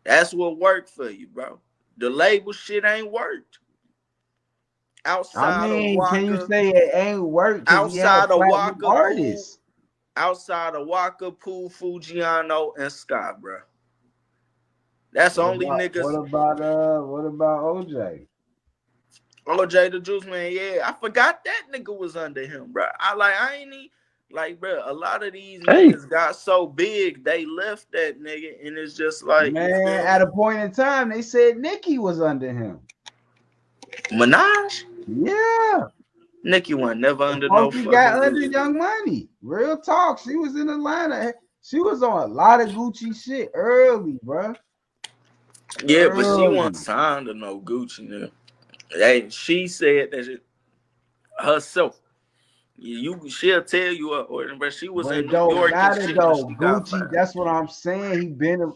Speaker 7: That's what worked for you, bro. The label shit ain't worked.
Speaker 6: I
Speaker 7: Outside of
Speaker 6: mean, can you
Speaker 7: Waka,
Speaker 6: say it ain't work because he had
Speaker 7: outside of
Speaker 6: platinum
Speaker 7: Waka Pool,
Speaker 6: artists?
Speaker 7: outside of Waka Pool, Fujiano, and Scott, bro. That's only niggas.
Speaker 6: What about OJ?
Speaker 7: OJ the Juice Man, yeah. I forgot that nigga was under him, bro. I ain't even like, bro. A lot of these
Speaker 9: Hey,
Speaker 7: niggas got so big, they left that nigga, and it's just like you
Speaker 6: Man,
Speaker 7: feel
Speaker 6: at
Speaker 7: me?
Speaker 6: a point in time, they said Nicki was under him.
Speaker 7: Minaj,
Speaker 6: Yeah.
Speaker 7: Nicki wasn't never under
Speaker 6: Before
Speaker 7: no
Speaker 6: she got
Speaker 7: fucking
Speaker 6: under
Speaker 7: Gucci.
Speaker 6: Young Money. Real talk. She was in Atlanta. She was on a lot of Gucci shit early, bro.
Speaker 7: Yeah, but she wasn't
Speaker 6: Early.
Speaker 7: signed to no Gucci, nigga. Hey, she said that shit herself. She'll tell you her order, but she was
Speaker 6: But
Speaker 7: in
Speaker 6: it
Speaker 7: New
Speaker 6: don't
Speaker 7: York and
Speaker 6: matter
Speaker 7: shit when
Speaker 6: though.
Speaker 7: she got
Speaker 6: Gucci,
Speaker 7: fired.
Speaker 6: that's what I'm saying. He been a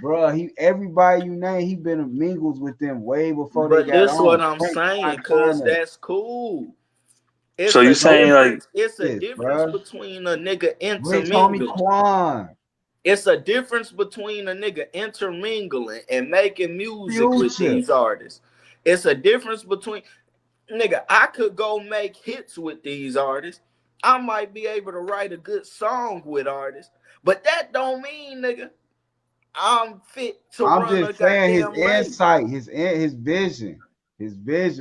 Speaker 6: bro. He everybody you name, he been a mingles with them way before they
Speaker 7: But
Speaker 6: got
Speaker 7: this what
Speaker 6: on.
Speaker 7: I'm
Speaker 6: Frank
Speaker 7: saying, cause
Speaker 6: Montana.
Speaker 7: that's cool.
Speaker 9: so
Speaker 7: It's
Speaker 9: you
Speaker 7: a
Speaker 9: saying like
Speaker 7: difference. It's a
Speaker 6: This,
Speaker 7: difference
Speaker 6: bro.
Speaker 7: between a nigga
Speaker 6: Rich homie
Speaker 7: intermingling.
Speaker 6: Quan.
Speaker 7: It's a difference between a nigga intermingling and making music with
Speaker 6: Future.
Speaker 7: these artists. It's a difference between nigga. I could go make hits with these artists. I might be able to write a good song with artists, but that don't mean, nigga, I'm fit to
Speaker 6: I'm
Speaker 7: run a
Speaker 6: just saying his
Speaker 7: goddamn label.
Speaker 6: insight, his vision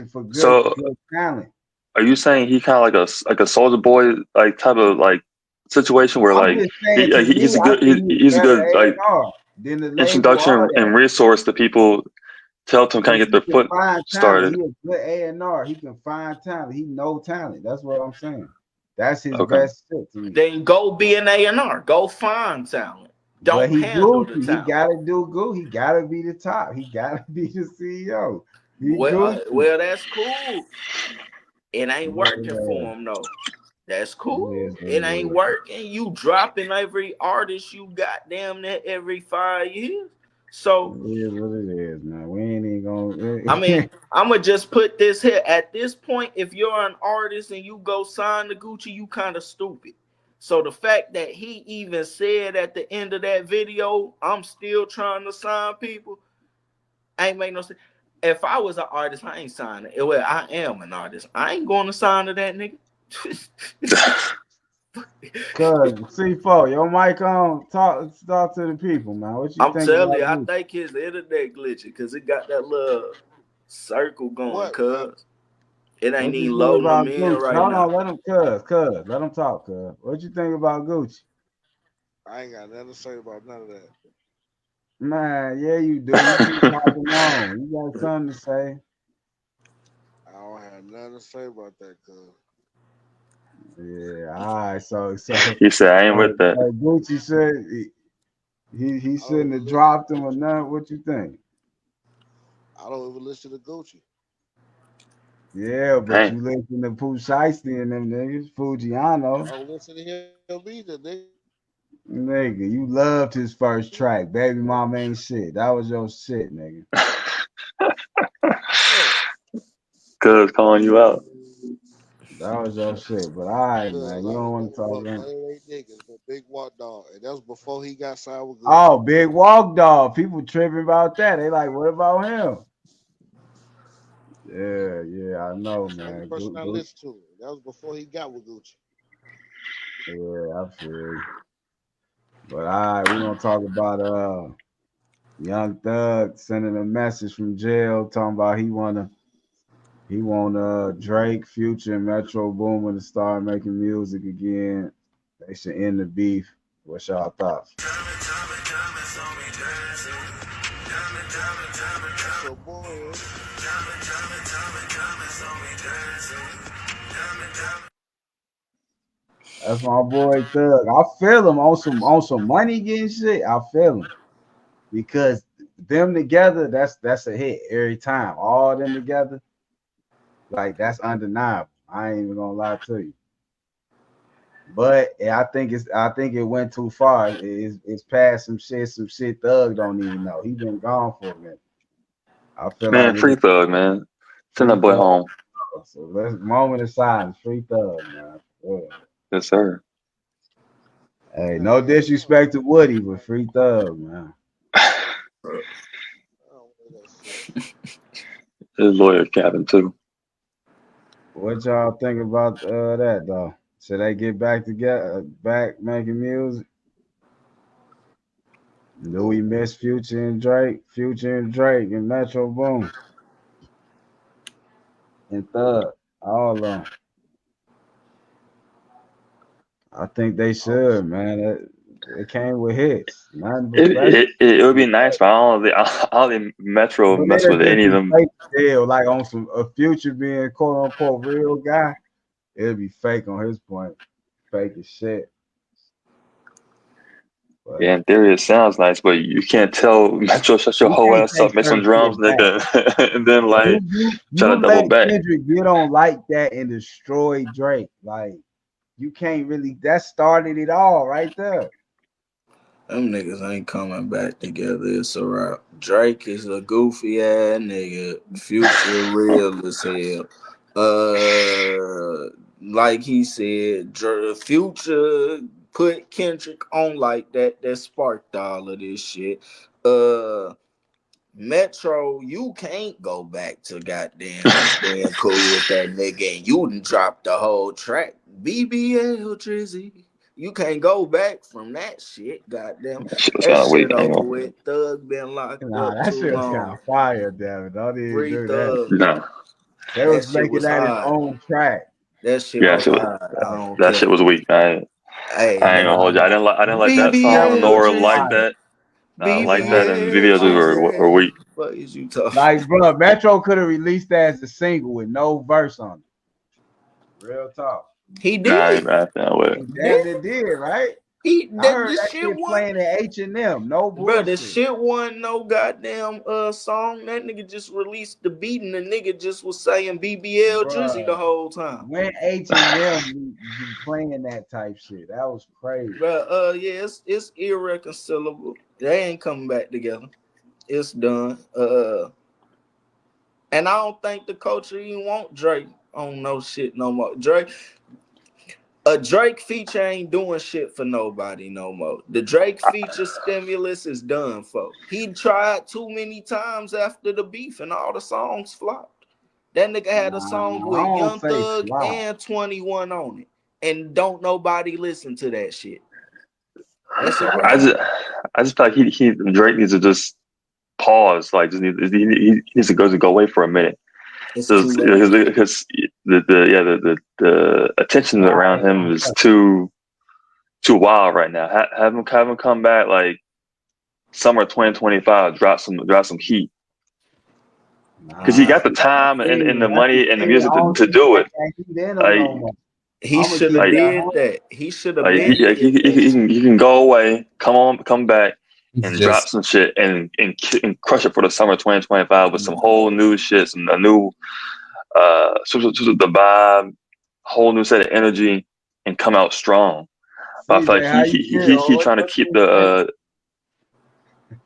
Speaker 6: for
Speaker 9: so?
Speaker 6: good talent.
Speaker 9: Are you saying he kind of like a soldier boy like type of like situation where
Speaker 6: I'm
Speaker 9: like
Speaker 6: just saying to me,
Speaker 9: he's a
Speaker 6: I
Speaker 9: good
Speaker 6: think he's
Speaker 9: he's a
Speaker 6: better
Speaker 9: good like
Speaker 6: A&R than the label, all
Speaker 9: introduction
Speaker 6: that.
Speaker 9: and resource to people to help them kind
Speaker 6: Because
Speaker 9: of get
Speaker 6: he
Speaker 9: their
Speaker 6: can
Speaker 9: foot
Speaker 6: find talent.
Speaker 9: started.
Speaker 6: He a good A&R. He can find talent. He know talent. That's what I'm saying. That's his
Speaker 9: Okay.
Speaker 6: best fit to me.
Speaker 7: Then go be an A&R. Go find talent.
Speaker 6: But
Speaker 7: Don't
Speaker 6: he
Speaker 7: handle the
Speaker 6: Gucci. He
Speaker 7: talent.
Speaker 6: gotta do good. He gotta be the top. He gotta be the CEO. He
Speaker 7: Well,
Speaker 6: Gucci.
Speaker 7: well, that's cool. It ain't
Speaker 6: What
Speaker 7: working for him though. That's
Speaker 6: it
Speaker 7: cool.
Speaker 6: is, what
Speaker 7: It
Speaker 6: it
Speaker 7: ain't
Speaker 6: is.
Speaker 7: working. You dropping every artist you got damn near every 5 years.
Speaker 6: It
Speaker 7: So
Speaker 6: is what it is, man. We ain't even
Speaker 7: I
Speaker 6: gonna.
Speaker 7: mean, I'm gonna just put this here. At this point, if you're an artist and you go sign to Gucci, you kind of stupid. So the fact that he even said at the end of that video, "I'm still trying to sign people," ain't make no sense. If I was an artist, I ain't signing. Well, I am an artist. I ain't going to sign to that nigga.
Speaker 6: Cause C4, your mic on. Talk to the people, man. What you
Speaker 7: I'm
Speaker 6: think
Speaker 7: telling you,
Speaker 6: about
Speaker 7: I
Speaker 6: Gucci?
Speaker 7: think his internet glitching because it got that little circle going,
Speaker 10: What, bro?
Speaker 7: cuz. It ain't
Speaker 6: What you
Speaker 7: even
Speaker 6: think
Speaker 7: loading them
Speaker 6: about
Speaker 7: in
Speaker 6: Gucci?
Speaker 7: right
Speaker 6: Hold
Speaker 7: now.
Speaker 6: on, let him let him talk, cuz. What you think about Gucci?
Speaker 10: I ain't got nothing to say about none of that.
Speaker 6: Man, yeah, you do. You keep talking on. You got something to say.
Speaker 10: I don't have nothing to say about that, cuz.
Speaker 6: Yeah, all right. So
Speaker 9: He said, I ain't with that.
Speaker 6: Gucci said he
Speaker 10: I don't
Speaker 6: shouldn't
Speaker 10: even
Speaker 6: have
Speaker 10: listen.
Speaker 6: dropped him or nothing. What you think?
Speaker 10: I don't even listen to Gucci.
Speaker 6: Yeah, but
Speaker 9: Dang.
Speaker 6: you listen to Pooh Shiesty and them niggas, Fujiano.
Speaker 10: I don't listen to him either, nigga.
Speaker 6: Nigga, you loved his first track. Baby Mama ain't shit. That was your shit, nigga.
Speaker 10: What?
Speaker 9: Cuz calling you out.
Speaker 6: That was your shit. But all right,
Speaker 11: Yeah,
Speaker 6: man. You
Speaker 11: like
Speaker 6: don't want to talk
Speaker 11: what
Speaker 6: about.
Speaker 11: money they niggas, but Big Walk Dog, and that was before he got signed with Gucci.
Speaker 6: Oh, Big Walk Dog. People tripping about that. They like, what about him? Yeah, I know,
Speaker 11: That's the only
Speaker 6: man.
Speaker 11: person I listened to. That was before he got with Gucci.
Speaker 6: Yeah, I feel you. But all right, we're gonna talk about Young Thug sending a message from jail talking about he want Drake, Future, and Metro Boomin to start making music again. They should end the beef. What's y'all thoughts?
Speaker 11: That's your boy, ain't it?
Speaker 6: That's my boy Thug. I feel him on some money getting shit. I feel him because them together, that's a hit every time. All them together, like that's undeniable. I ain't even gonna lie to you. But I think it went too far. It's past some shit Thug don't even know. He been gone for a minute. I feel like
Speaker 9: Man,
Speaker 6: niggas
Speaker 9: free Thug, man. Send
Speaker 6: free
Speaker 9: that boy
Speaker 6: Thug.
Speaker 9: home.
Speaker 6: So let's moment of silence. Free Thug, man. Yeah.
Speaker 9: Yes, sir.
Speaker 6: Hey,
Speaker 11: Yeah,
Speaker 6: no
Speaker 11: hell no.
Speaker 6: disrespect to Woody, but free Thug, man.
Speaker 11: I don't hear that shit.
Speaker 9: His lawyer cabin too.
Speaker 6: What y'all think about that though? Should they get back together, back making music? Do we
Speaker 11: Who?
Speaker 6: miss Future and Drake? Future and Drake and Metro Boom and Thug, all of them. I think they should,
Speaker 11: Honestly,
Speaker 6: man. It came with hits, nothing but
Speaker 9: It,
Speaker 6: best.
Speaker 9: it it would be nice, but I don't think Metro
Speaker 6: But
Speaker 9: mess
Speaker 6: it'll
Speaker 9: with
Speaker 6: just
Speaker 9: any of
Speaker 6: be
Speaker 9: them.
Speaker 6: fake still, like on some a Future being quote unquote real guy. It'll be fake on his point, fake as shit.
Speaker 9: Yeah,
Speaker 6: But
Speaker 9: in theory it sounds nice, but you can't tell Metro shut your
Speaker 6: you
Speaker 9: whole
Speaker 6: can't
Speaker 9: ass
Speaker 6: take
Speaker 9: up, make some
Speaker 6: certain
Speaker 9: drums,
Speaker 6: shit back.
Speaker 9: nigga, and then like try to
Speaker 6: You
Speaker 9: double
Speaker 6: let
Speaker 9: back.
Speaker 6: Kendrick get on like that and destroy Drake. Like you can't really that started it all right there.
Speaker 7: Them niggas ain't coming back together. It's a wrap. Drake is a goofy ass nigga. Future real as hell. Like he said, Future put Kendrick on like that. That sparked all of this shit. Metro, you can't go back to goddamn being cool with that nigga and you done dropped the whole track. BBL Drizzy. You can't go back from that shit, goddamn.
Speaker 9: That shit was
Speaker 7: That
Speaker 9: kind of weak.
Speaker 7: shit
Speaker 9: I ain't
Speaker 7: over
Speaker 9: gonna.
Speaker 7: with. Thug been locked
Speaker 6: Nah,
Speaker 7: up
Speaker 6: that
Speaker 7: too
Speaker 6: shit was kind
Speaker 7: long.
Speaker 6: of fire, damn it. Don't even
Speaker 7: Free
Speaker 6: do that.
Speaker 7: Thug.
Speaker 9: No,
Speaker 6: They
Speaker 7: That
Speaker 6: was
Speaker 7: shit
Speaker 6: making
Speaker 7: was
Speaker 6: that his
Speaker 7: hard.
Speaker 6: own track.
Speaker 7: That shit
Speaker 9: yeah,
Speaker 7: was hard. I don't
Speaker 9: that
Speaker 7: care.
Speaker 9: shit was weak.
Speaker 7: Hey,
Speaker 9: I ain't gonna hold you.
Speaker 6: Nah,
Speaker 9: I didn't like that
Speaker 6: that
Speaker 9: song
Speaker 6: was
Speaker 7: BBL
Speaker 9: nor like
Speaker 7: Drizzy.
Speaker 6: fire.
Speaker 9: that. I
Speaker 6: That was
Speaker 9: like that,
Speaker 6: hard.
Speaker 9: and
Speaker 7: BBL
Speaker 9: videos were
Speaker 7: Drizzy.
Speaker 9: weak.
Speaker 7: What is you talking?
Speaker 6: Like, bro, Metro could have released that as a single with no verse on it. Real talk.
Speaker 7: He
Speaker 9: Nah, I
Speaker 7: did.
Speaker 9: ain't mad at that with
Speaker 6: He
Speaker 7: Did
Speaker 6: damn it did, right?
Speaker 7: he?
Speaker 6: I
Speaker 7: That
Speaker 6: heard
Speaker 7: this
Speaker 6: that
Speaker 7: shit
Speaker 6: shit
Speaker 7: one.
Speaker 6: playing at H&M. No
Speaker 7: Bro, the
Speaker 6: bullshit.
Speaker 7: shit wasn't no goddamn song. That nigga just released the beat and the nigga just was saying BBL Drizzy the
Speaker 6: Bruh,
Speaker 7: whole time.
Speaker 6: when H&M playing that type shit, that was crazy.
Speaker 7: Bro, yeah, it's irreconcilable. They ain't coming back together. It's done. And I don't think the culture even want Drake on no shit no more. A Drake feature ain't doing shit for nobody no more. The Drake feature stimulus is done for. He tried too many times after the beef and all the songs flopped. That nigga had a song
Speaker 6: Nah, I
Speaker 7: with
Speaker 6: don't
Speaker 7: Young
Speaker 6: say
Speaker 7: Thug
Speaker 6: flop.
Speaker 7: and 21 on it. And don't nobody listen to that shit. That's a
Speaker 9: I
Speaker 7: wrap.
Speaker 9: just I just feel like he Drake needs to just pause. Like he needs to go away for a minute.
Speaker 7: It's too
Speaker 9: Because
Speaker 7: late.
Speaker 9: the attention around him is too wild right now. Have him come back like summer 2025. Drop some heat because he
Speaker 6: Nah,
Speaker 9: got the
Speaker 6: see,
Speaker 9: time and the
Speaker 6: that's the
Speaker 9: money and the
Speaker 6: thing.
Speaker 9: music
Speaker 6: I don't
Speaker 9: to
Speaker 6: think
Speaker 9: do
Speaker 6: Drake
Speaker 9: it.
Speaker 6: ain't in them
Speaker 9: Like
Speaker 6: no more.
Speaker 7: He
Speaker 6: I'm gonna
Speaker 7: should
Speaker 6: keep
Speaker 7: have
Speaker 6: it
Speaker 9: like
Speaker 6: a
Speaker 7: did
Speaker 6: hundred.
Speaker 7: that. He should have
Speaker 9: like
Speaker 7: been did that.
Speaker 9: he can go away, come back
Speaker 8: He's
Speaker 9: and drop
Speaker 8: just
Speaker 9: some shit and crush it for the summer 2025 with some whole new shit, a new the vibe, whole new set of energy, and come out strong. But I feel like
Speaker 6: CJ, how you feel?
Speaker 9: trying to
Speaker 6: What
Speaker 9: keep
Speaker 6: you think?
Speaker 9: the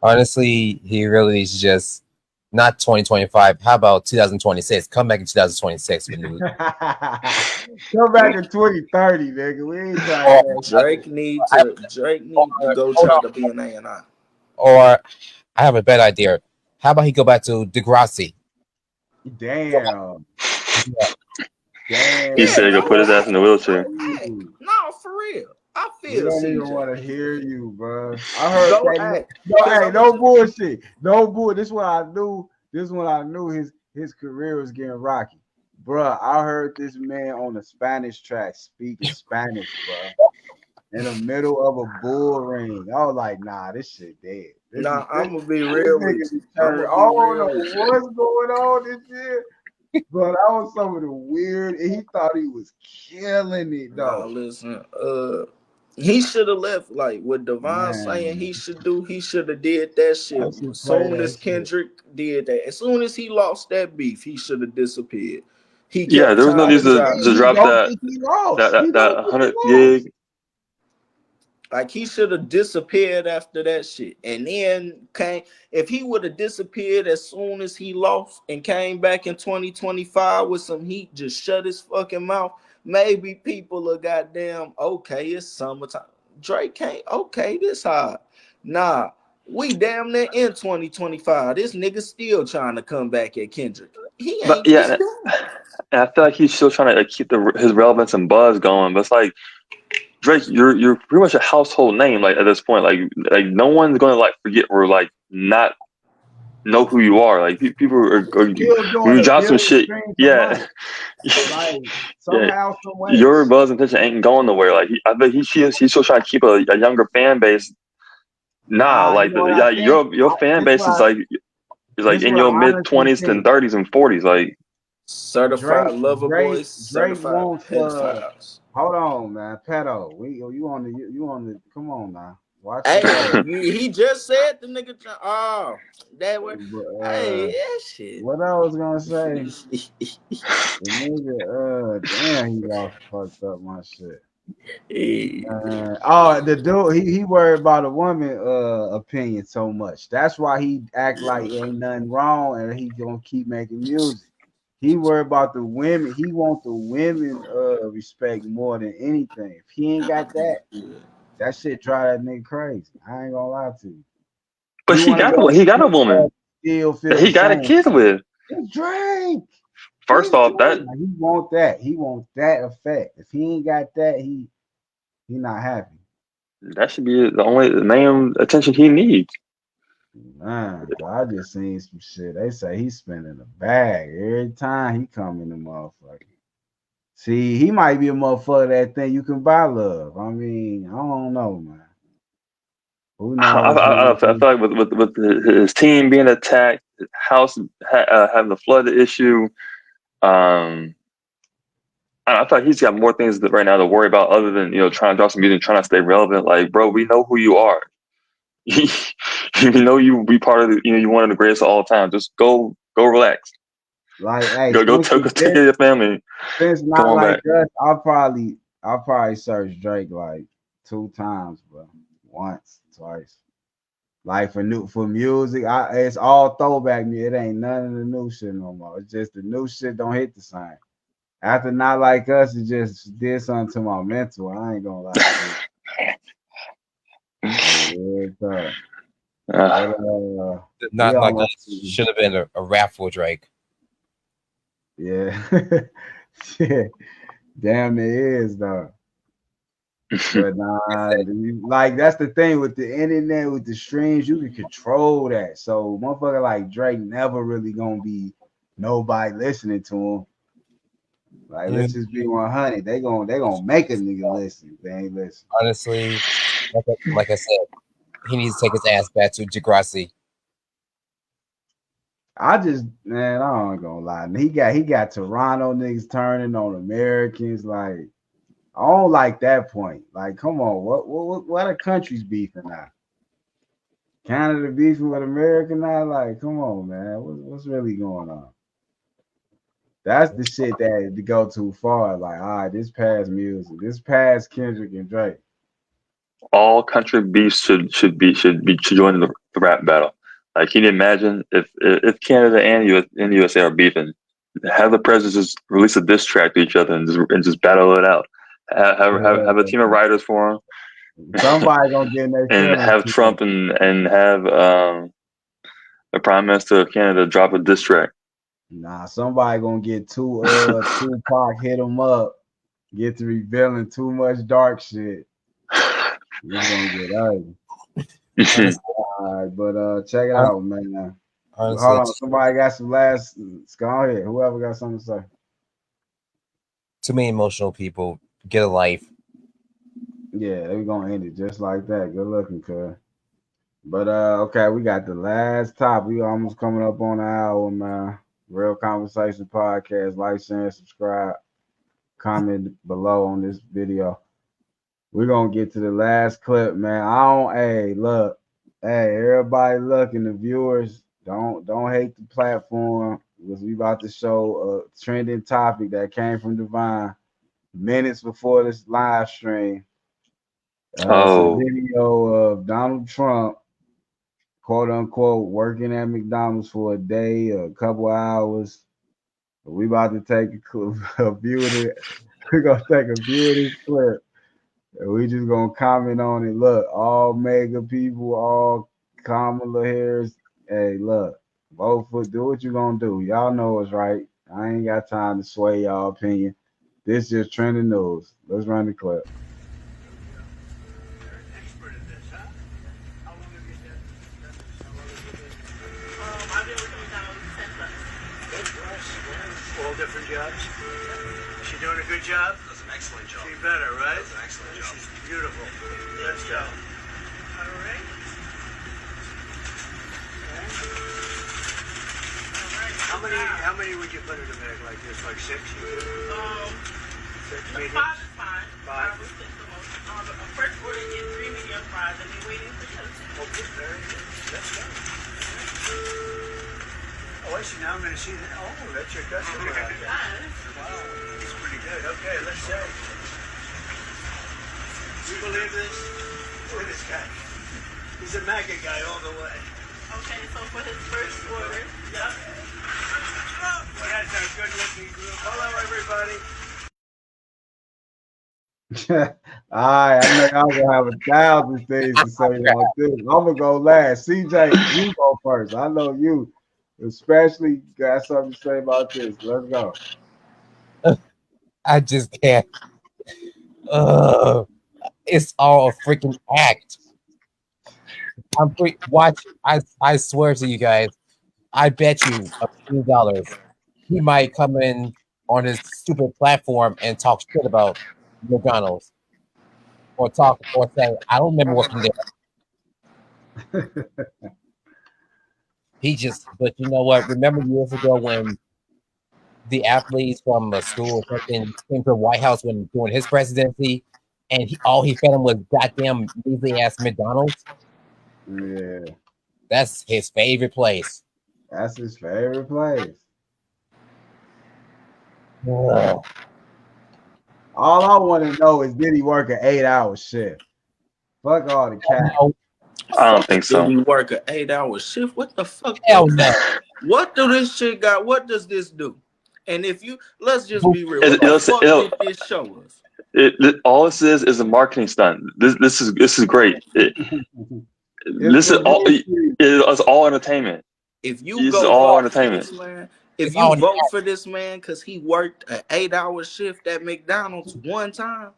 Speaker 8: honestly, he really needs to just Not 2025. How about 2026? Come back in 2026 with new.
Speaker 6: Come back in 2030, nigga. We ain't trying
Speaker 8: Or,
Speaker 6: to.
Speaker 7: Drake need to go
Speaker 8: hold
Speaker 7: try
Speaker 8: on.
Speaker 7: to be an A&I.
Speaker 8: Or I have a better idea. How about he go back to Degrassi?
Speaker 6: Damn.
Speaker 8: Yeah.
Speaker 9: He
Speaker 6: Damn.
Speaker 9: said
Speaker 7: Yeah,
Speaker 9: go put his ass in the wheelchair.
Speaker 7: hey, no, for real. I
Speaker 6: We
Speaker 7: feel
Speaker 6: don't even
Speaker 7: CJ.
Speaker 6: want to hear you, bro. I heard
Speaker 7: Go,
Speaker 6: that.
Speaker 7: hey,
Speaker 6: No,
Speaker 7: cause
Speaker 6: hey,
Speaker 7: I'm gonna
Speaker 6: no
Speaker 7: tell
Speaker 6: bullshit. No bull. This one I knew. This one I knew his career was getting rocky, bro. I heard this man on a Spanish track speaking Spanish, bro, in the middle of a bull ring. I was like, nah, this shit dead. This is
Speaker 7: nah,
Speaker 6: this.
Speaker 7: I'm gonna be
Speaker 6: This
Speaker 7: real
Speaker 6: nigga
Speaker 7: with you.
Speaker 6: be
Speaker 7: I'm
Speaker 6: turned.
Speaker 7: gonna
Speaker 6: I
Speaker 7: be
Speaker 6: don't
Speaker 7: real
Speaker 6: know
Speaker 7: with you.
Speaker 6: what's going on this year, but that was some of the weird. And he thought he was killing it
Speaker 7: Nah,
Speaker 6: though.
Speaker 7: listen. He should have left. Like what Devon saying
Speaker 6: Man,
Speaker 7: he should do. He should have did that shit
Speaker 6: I should play
Speaker 7: soon
Speaker 6: that
Speaker 7: as
Speaker 6: shit.
Speaker 7: Kendrick did that. As soon as he lost that beef, he should have disappeared. He
Speaker 9: Yeah,
Speaker 7: kept
Speaker 9: there was no
Speaker 6: That's
Speaker 9: need
Speaker 7: trying to
Speaker 6: the
Speaker 9: to,
Speaker 7: drop
Speaker 6: thing.
Speaker 9: to
Speaker 6: He
Speaker 9: drop
Speaker 7: shit.
Speaker 6: don't
Speaker 9: that
Speaker 6: think he lost.
Speaker 9: that
Speaker 6: He
Speaker 9: that
Speaker 6: don't think he
Speaker 9: 100
Speaker 6: lost.
Speaker 9: gig.
Speaker 7: Like he should have disappeared after that shit. And then came if he would have disappeared as soon as he lost and came back in 2025 with some heat, just shut his fucking mouth. Maybe people are goddamn okay, it's summertime. Drake can't okay, this hard. Nah, we damn near in 2025. This nigga still trying to come back at Kendrick. He
Speaker 9: But
Speaker 7: ain't
Speaker 9: yeah,
Speaker 7: it's done.
Speaker 9: and I feel like he's still trying to keep his relevance and buzz going. But it's like Drake, you're pretty much a household name like at this point. Like no one's gonna like forget or like not know who you are. Like people are
Speaker 6: Still
Speaker 9: when
Speaker 6: doing
Speaker 9: you
Speaker 6: a
Speaker 9: drop some
Speaker 6: billion
Speaker 9: shit,
Speaker 6: streams a month.
Speaker 9: yeah,
Speaker 6: Like
Speaker 9: yeah.
Speaker 6: somehow, some way.
Speaker 9: Your buzz and attention ain't going nowhere. Like I bet he's still trying to keep a younger fan base. Nah,
Speaker 6: Nah, you
Speaker 9: like
Speaker 6: know what I
Speaker 9: yeah,
Speaker 6: think?
Speaker 9: your fan base is like
Speaker 6: This
Speaker 9: in
Speaker 6: what I
Speaker 9: your mid
Speaker 6: honestly
Speaker 9: 20s and
Speaker 6: think.
Speaker 9: 30s and 40s. Like
Speaker 7: Certified
Speaker 6: Drake,
Speaker 7: lover
Speaker 6: Drake,
Speaker 7: boys,
Speaker 6: Drake
Speaker 7: certified
Speaker 6: wants
Speaker 7: pedophiles.
Speaker 6: hold on, man. Pedo. You on the come on now. Watch your
Speaker 7: Hey,
Speaker 6: word.
Speaker 7: he just said the nigga. Oh, that way.
Speaker 6: But,
Speaker 7: Hey, that shit.
Speaker 6: what I was gonna say, the nigga, damn, he all fucked up my shit. Oh, the dude, he worried about a woman opinion so much. That's why he act like ain't nothing wrong and he gonna keep making music. He worried about the women. He want the women respect more than anything. If he ain't got that, that shit drive that nigga crazy. I ain't gonna lie to you.
Speaker 9: but
Speaker 6: He wanna go
Speaker 9: he got a woman
Speaker 6: still
Speaker 9: that
Speaker 6: feel
Speaker 9: he
Speaker 6: the
Speaker 9: got a
Speaker 6: same.
Speaker 9: kid with.
Speaker 6: It's Drake.
Speaker 9: First
Speaker 6: It's
Speaker 9: off,
Speaker 6: Drake.
Speaker 9: that
Speaker 6: Like, he want that. He want that effect. If he ain't got that, he not happy.
Speaker 9: that should be the main attention he needs.
Speaker 6: Man, I just seen some shit. They say he's spending a bag every time he come in the motherfucker. See, he might be a motherfucker that think you can buy love. I mean, I don't know, man. Who knows?
Speaker 9: I feel like with his team being attacked, his house having the flood issue, um, I feel like he's got more things right now to worry about other than trying to drop some music, and trying to stay relevant. Like, bro, we know who you are. You know you be part of you one of the greatest of all time. Just go relax.
Speaker 6: Like, hey,
Speaker 9: Go
Speaker 6: since
Speaker 9: take care of your family. Come
Speaker 6: not
Speaker 9: on
Speaker 6: like
Speaker 9: back.
Speaker 6: us, I'll probably search Drake like 2 times, bro. Once, twice. Like for music, it's all throwback music. It ain't none of the new shit no more. It's just the new shit don't hit the same. After Not Like Us, it just did something to my mental. I ain't gonna lie to you. Real talk.
Speaker 9: Uh,
Speaker 6: But we
Speaker 8: Not like
Speaker 6: almost
Speaker 8: us. Should have been a rap for Drake.
Speaker 6: yeah. Shit. Damn it is though. But nah, like that's the thing with the internet, with the streams, you can control that. So motherfucker like Drake never really gonna be nobody listening to him. Like
Speaker 8: Yeah.
Speaker 6: let's just be 100. They gonna make a nigga listen if they ain't listen.
Speaker 8: Honestly, like I said, he needs to take his ass back to Degrassi.
Speaker 6: I just man, I ain't gonna lie. He got Toronto niggas turning on Americans. Like I don't like that point. Like, come on, what are countries beefing now? Canada beefing with America now? Like, come on, man. What's really going on? That's the shit that to go too far. Like, all right, this past music, this past Kendrick and Drake.
Speaker 9: all country beefs should join the rap battle. Like, can you imagine if Canada and USA are beefing, have the presidents just release a diss track to each other and just battle it out. Have a team of writers for them.
Speaker 6: Somebody gonna get in their
Speaker 9: and
Speaker 6: feelings.
Speaker 9: have Trump and have the Prime Minister of Canada drop a diss track.
Speaker 6: Nah, somebody gonna get Tupac hit him up, get to revealing too much dark shit. It's gonna get ugly. All right, but check it out, man. Hold on, somebody got some last. Go ahead. Whoever got something to say.
Speaker 8: Too many emotional people. Get a life.
Speaker 6: Yeah, we're gonna end it just like that. Good looking, cuz. But okay, we got the last topic. We almost coming up on an hour, man. Real Conversation Podcast. Like, share, and subscribe. Comment below on this video. We're gonna get to the last clip, man. Look, everybody looking, the viewers, don't hate the platform because we about to show a trending topic that came from Divine minutes before this live stream. It's a video of Donald Trump, quote unquote, working at McDonald's for a day, a couple hours. We about to take a view of it. We're gonna take a view of this clip. And we just gonna comment on it. Look, all mega people, all Kamala Harris. Hey, look, vote for. Do what you gonna do. Y'all know it's right. I ain't got time to sway y'all opinion. This just trending news. Let's run the clip.
Speaker 10: All different jobs. She doing a good job? Does an excellent job. She better, right? Does an excellent job. She's beautiful. Let's go. All right. How many would you put in a bag like this? Like 6? 6 mediums?
Speaker 12: 5 is fine.
Speaker 10: 5
Speaker 12: is the most. First order, get 3 medium fries and be waiting for you.
Speaker 10: Okay, very good. Let's go. Oh, I see. Now I'm going to see that. Oh, that's your customer. Wow. It's pretty good. Okay, let's say. You believe this? Look at this guy. He's a MAGA guy all the way.
Speaker 12: Okay, so for his first order, yep.
Speaker 10: Well, that's a good-looking group. Hello, everybody.
Speaker 6: All right, I know y'all gonna have 1,000 things to say about this. I'm gonna go last. CJ, you go first. I know you especially got something to say about this. Let's go.
Speaker 8: I just can't. It's all a freaking act. Watch. I swear to you guys, I bet you $1 million he might come in on his stupid platform and talk shit about McDonald's, or say, I don't remember working there. But you know what? Remember years ago when the athletes from a school or something came to the White House during his presidency, and all he fed them was goddamn measly ass McDonald's?
Speaker 6: Yeah.
Speaker 8: That's his favorite place.
Speaker 6: That's his favorite place.
Speaker 8: Ugh.
Speaker 6: All I want to know is, did he work an 8-hour shift? Fuck all the cat.
Speaker 9: I don't think so.
Speaker 7: Did he work an 8-hour shift? What the fuck?
Speaker 8: Hell no.
Speaker 7: What do this shit got? What does this do? And if you, let's just be real. What the fuck did this show us?
Speaker 9: All this is a marketing stunt. This is great. This is all. It's all entertainment.
Speaker 7: If you go
Speaker 9: all
Speaker 7: vote
Speaker 9: entertainment.
Speaker 7: for this man, if you vote for this man because he worked an 8-hour shift at McDonald's one time,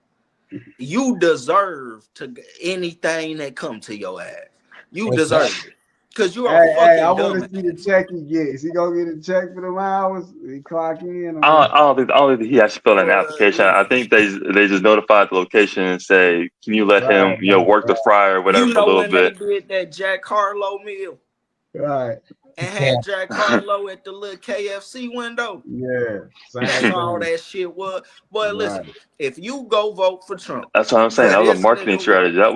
Speaker 7: you deserve to anything that come to your ass. You deserve it. Because you're a fucking
Speaker 6: I
Speaker 7: dumb.
Speaker 6: want to see the check he gets. Is he gonna get a check for them hours? He clock in.
Speaker 9: I don't think he actually filled out an application. I think they just notified the location and say, can you let him work the fryer or whatever for a little bit.
Speaker 7: They did that Jack Harlow meal.
Speaker 6: Right.
Speaker 7: And had Jack Harlow at the little KFC window.
Speaker 6: Yeah.
Speaker 7: That's all that shit was. Boy, listen, if you go vote for Trump.
Speaker 9: That's what I'm saying. That was a marketing strategy. That